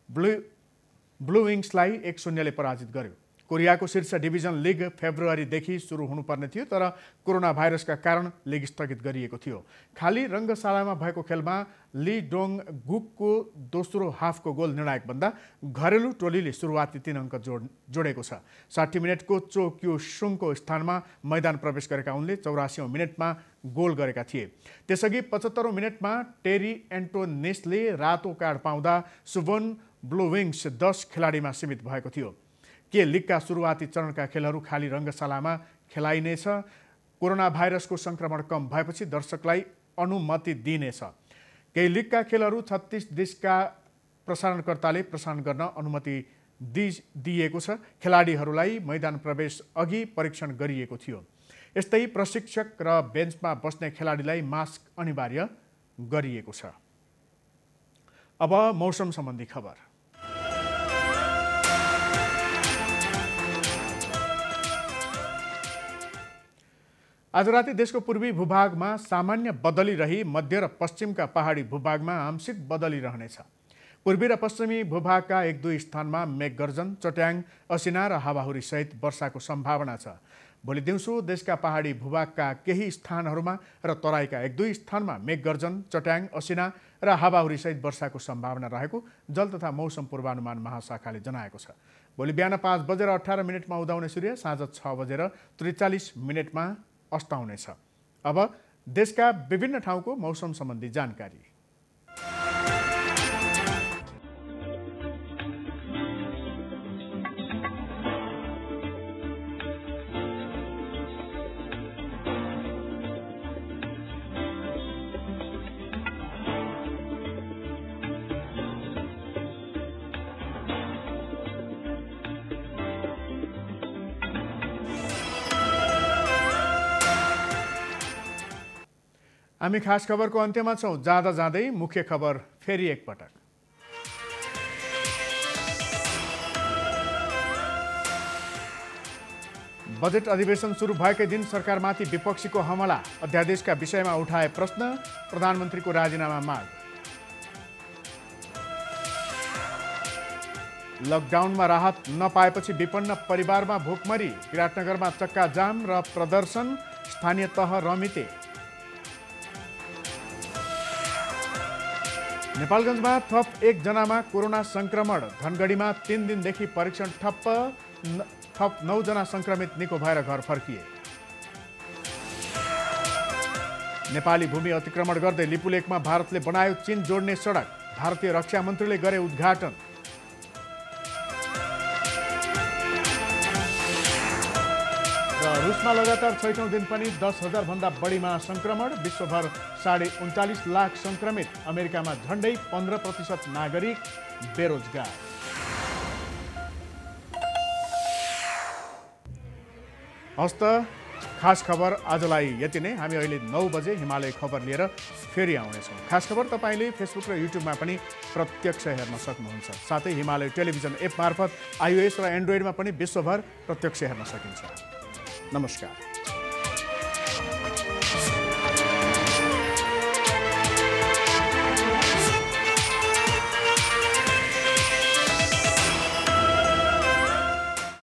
ब्लू विङ्सलाई 1-0 पराजित गर्यो। कोरियाको शीर्ष डिभिजन लिग फेब्रुअरीदेखि सुरु हुनुपर्ने थियो, तर कोरोना भाइरसका कारण लिग स्थगित गरिएको थियो। खाली रङ्गशालामा भएको खेलमा ली डोङ गुकको दोस्रो हाफको गोल निर्णायक बन्दा घरेलु टोलीले सुरुवाती 3 अङ्क जोडेको छ। 60 मिनटको चो क्यु सुङको स्थानमा मैदान प्रवेश गरेका उनले 84औं मिनटमा गोल गरेका थिए। त्यसअघि 75औं मिनटमा टेरी एन्टोनेसले रातो कार्ड पाउँदा सुभन ब्लू विङ्स 10 खेलाडीमा सीमित भएको थियो। के लिगका सुरुवाती चरणका खेलहरू खाली रङ्गशालामा खेलाइनेछ। कोरोना भाइरसको संक्रमण कम भएपछि दर्शकलाई अनुमति दिइनेछ। केही लिगका खेलहरू 36 देशका प्रसारणकर्ताले प्रसारण गर्न अनुमति दिएको छ। खेलाडीहरूलाई मैदान प्रवेश अघि परीक्षण गरिएको थियो। यस्तै प्रशिक्षक र बेन्चमा बस्ने खेलाडीलाई मास्क अनिवार्य गरिएको छ। अब मौसम सम्बन्धी खबर। आज राति देशको पूर्वी भूभागमा सामान्य बदली रही मध्य र पश्चिमका पहाडी भूभागमा आंशिक बदली रहनेछ। पूर्वी र पश्चिमी भूभागका 1-2 स्थानमा मेघगर्जन, चट्याङ, असिना र हावाहुरी सहित वर्षाको सम्भावना छ। भोलि दिउँसो देशका पहाडी भूभागका केही स्थानहरूमा र तराईका 1-2 स्थानमा मेघगर्जन, चट्याङ, असिना र हावाहुरी सहित वर्षाको सम्भावना रहेको जल तथा मौसम पूर्वानुमान महाशाखाले जनाएको छ। भोलि बिहान 5:18 उदाउने सूर्य साँझ 6:43 अस्ताउनेछ। अब देशका विभिन्न ठाउँको मौसम सम्बन्धी जानकारी। हामी खास खबरको अन्त्यमा छौं। जाँदा जाँदै मुख्य खबर फेरि एकपटक। बजेट अधिवेशन सुरु भएकै दिन सरकारमाथि विपक्षीको हमला, अध्यादेशका विषयमा उठाए प्रश्न, प्रधानमन्त्रीको राजीनामा माग। लकडाउनमा राहत नपाएपछि विपन्न परिवारमा भोकमरी, विराटनगरमा चक्का जाम र प्रदर्शन, स्थानीय तह रमिते। नेपालगञ्जमा थप 1 जनामा कोरोना संक्रमण, धनगढीमा 3 दिनदेखि परीक्षण ठप्प, थप 9 जना संक्रमित निको भएर घर फर्किए। नेपाली भूमि अतिक्रमण गर्दै लिपुलेकमा भारतले बनायो चीन जोड्ने सडक, भारतीय रक्षा मन्त्रीले गरे उद्घाटन। र रुसमा लगातार 6औं दिन पनि 10,000 भन्दा बढीमा संक्रमण, विश्वभर 39.5 लाख संक्रमित, अमेरिकामा झण्डै 15% नागरिक बेरोजगार। हस्त खास खबर आजलाई यति नै। हामी अहिले 9 बजे हिमालय खबर लिएर फेरि आउनेछौँ। खास खबर तपाईँले फेसबुक र युट्युबमा पनि प्रत्यक्ष हेर्न सक्नुहुन्छ। साथै हिमालय टेलिभिजन एप मार्फत iOS र एन्ड्रोइडमा पनि विश्वभर प्रत्यक्ष हेर्न सकिन्छ। नमस्कार।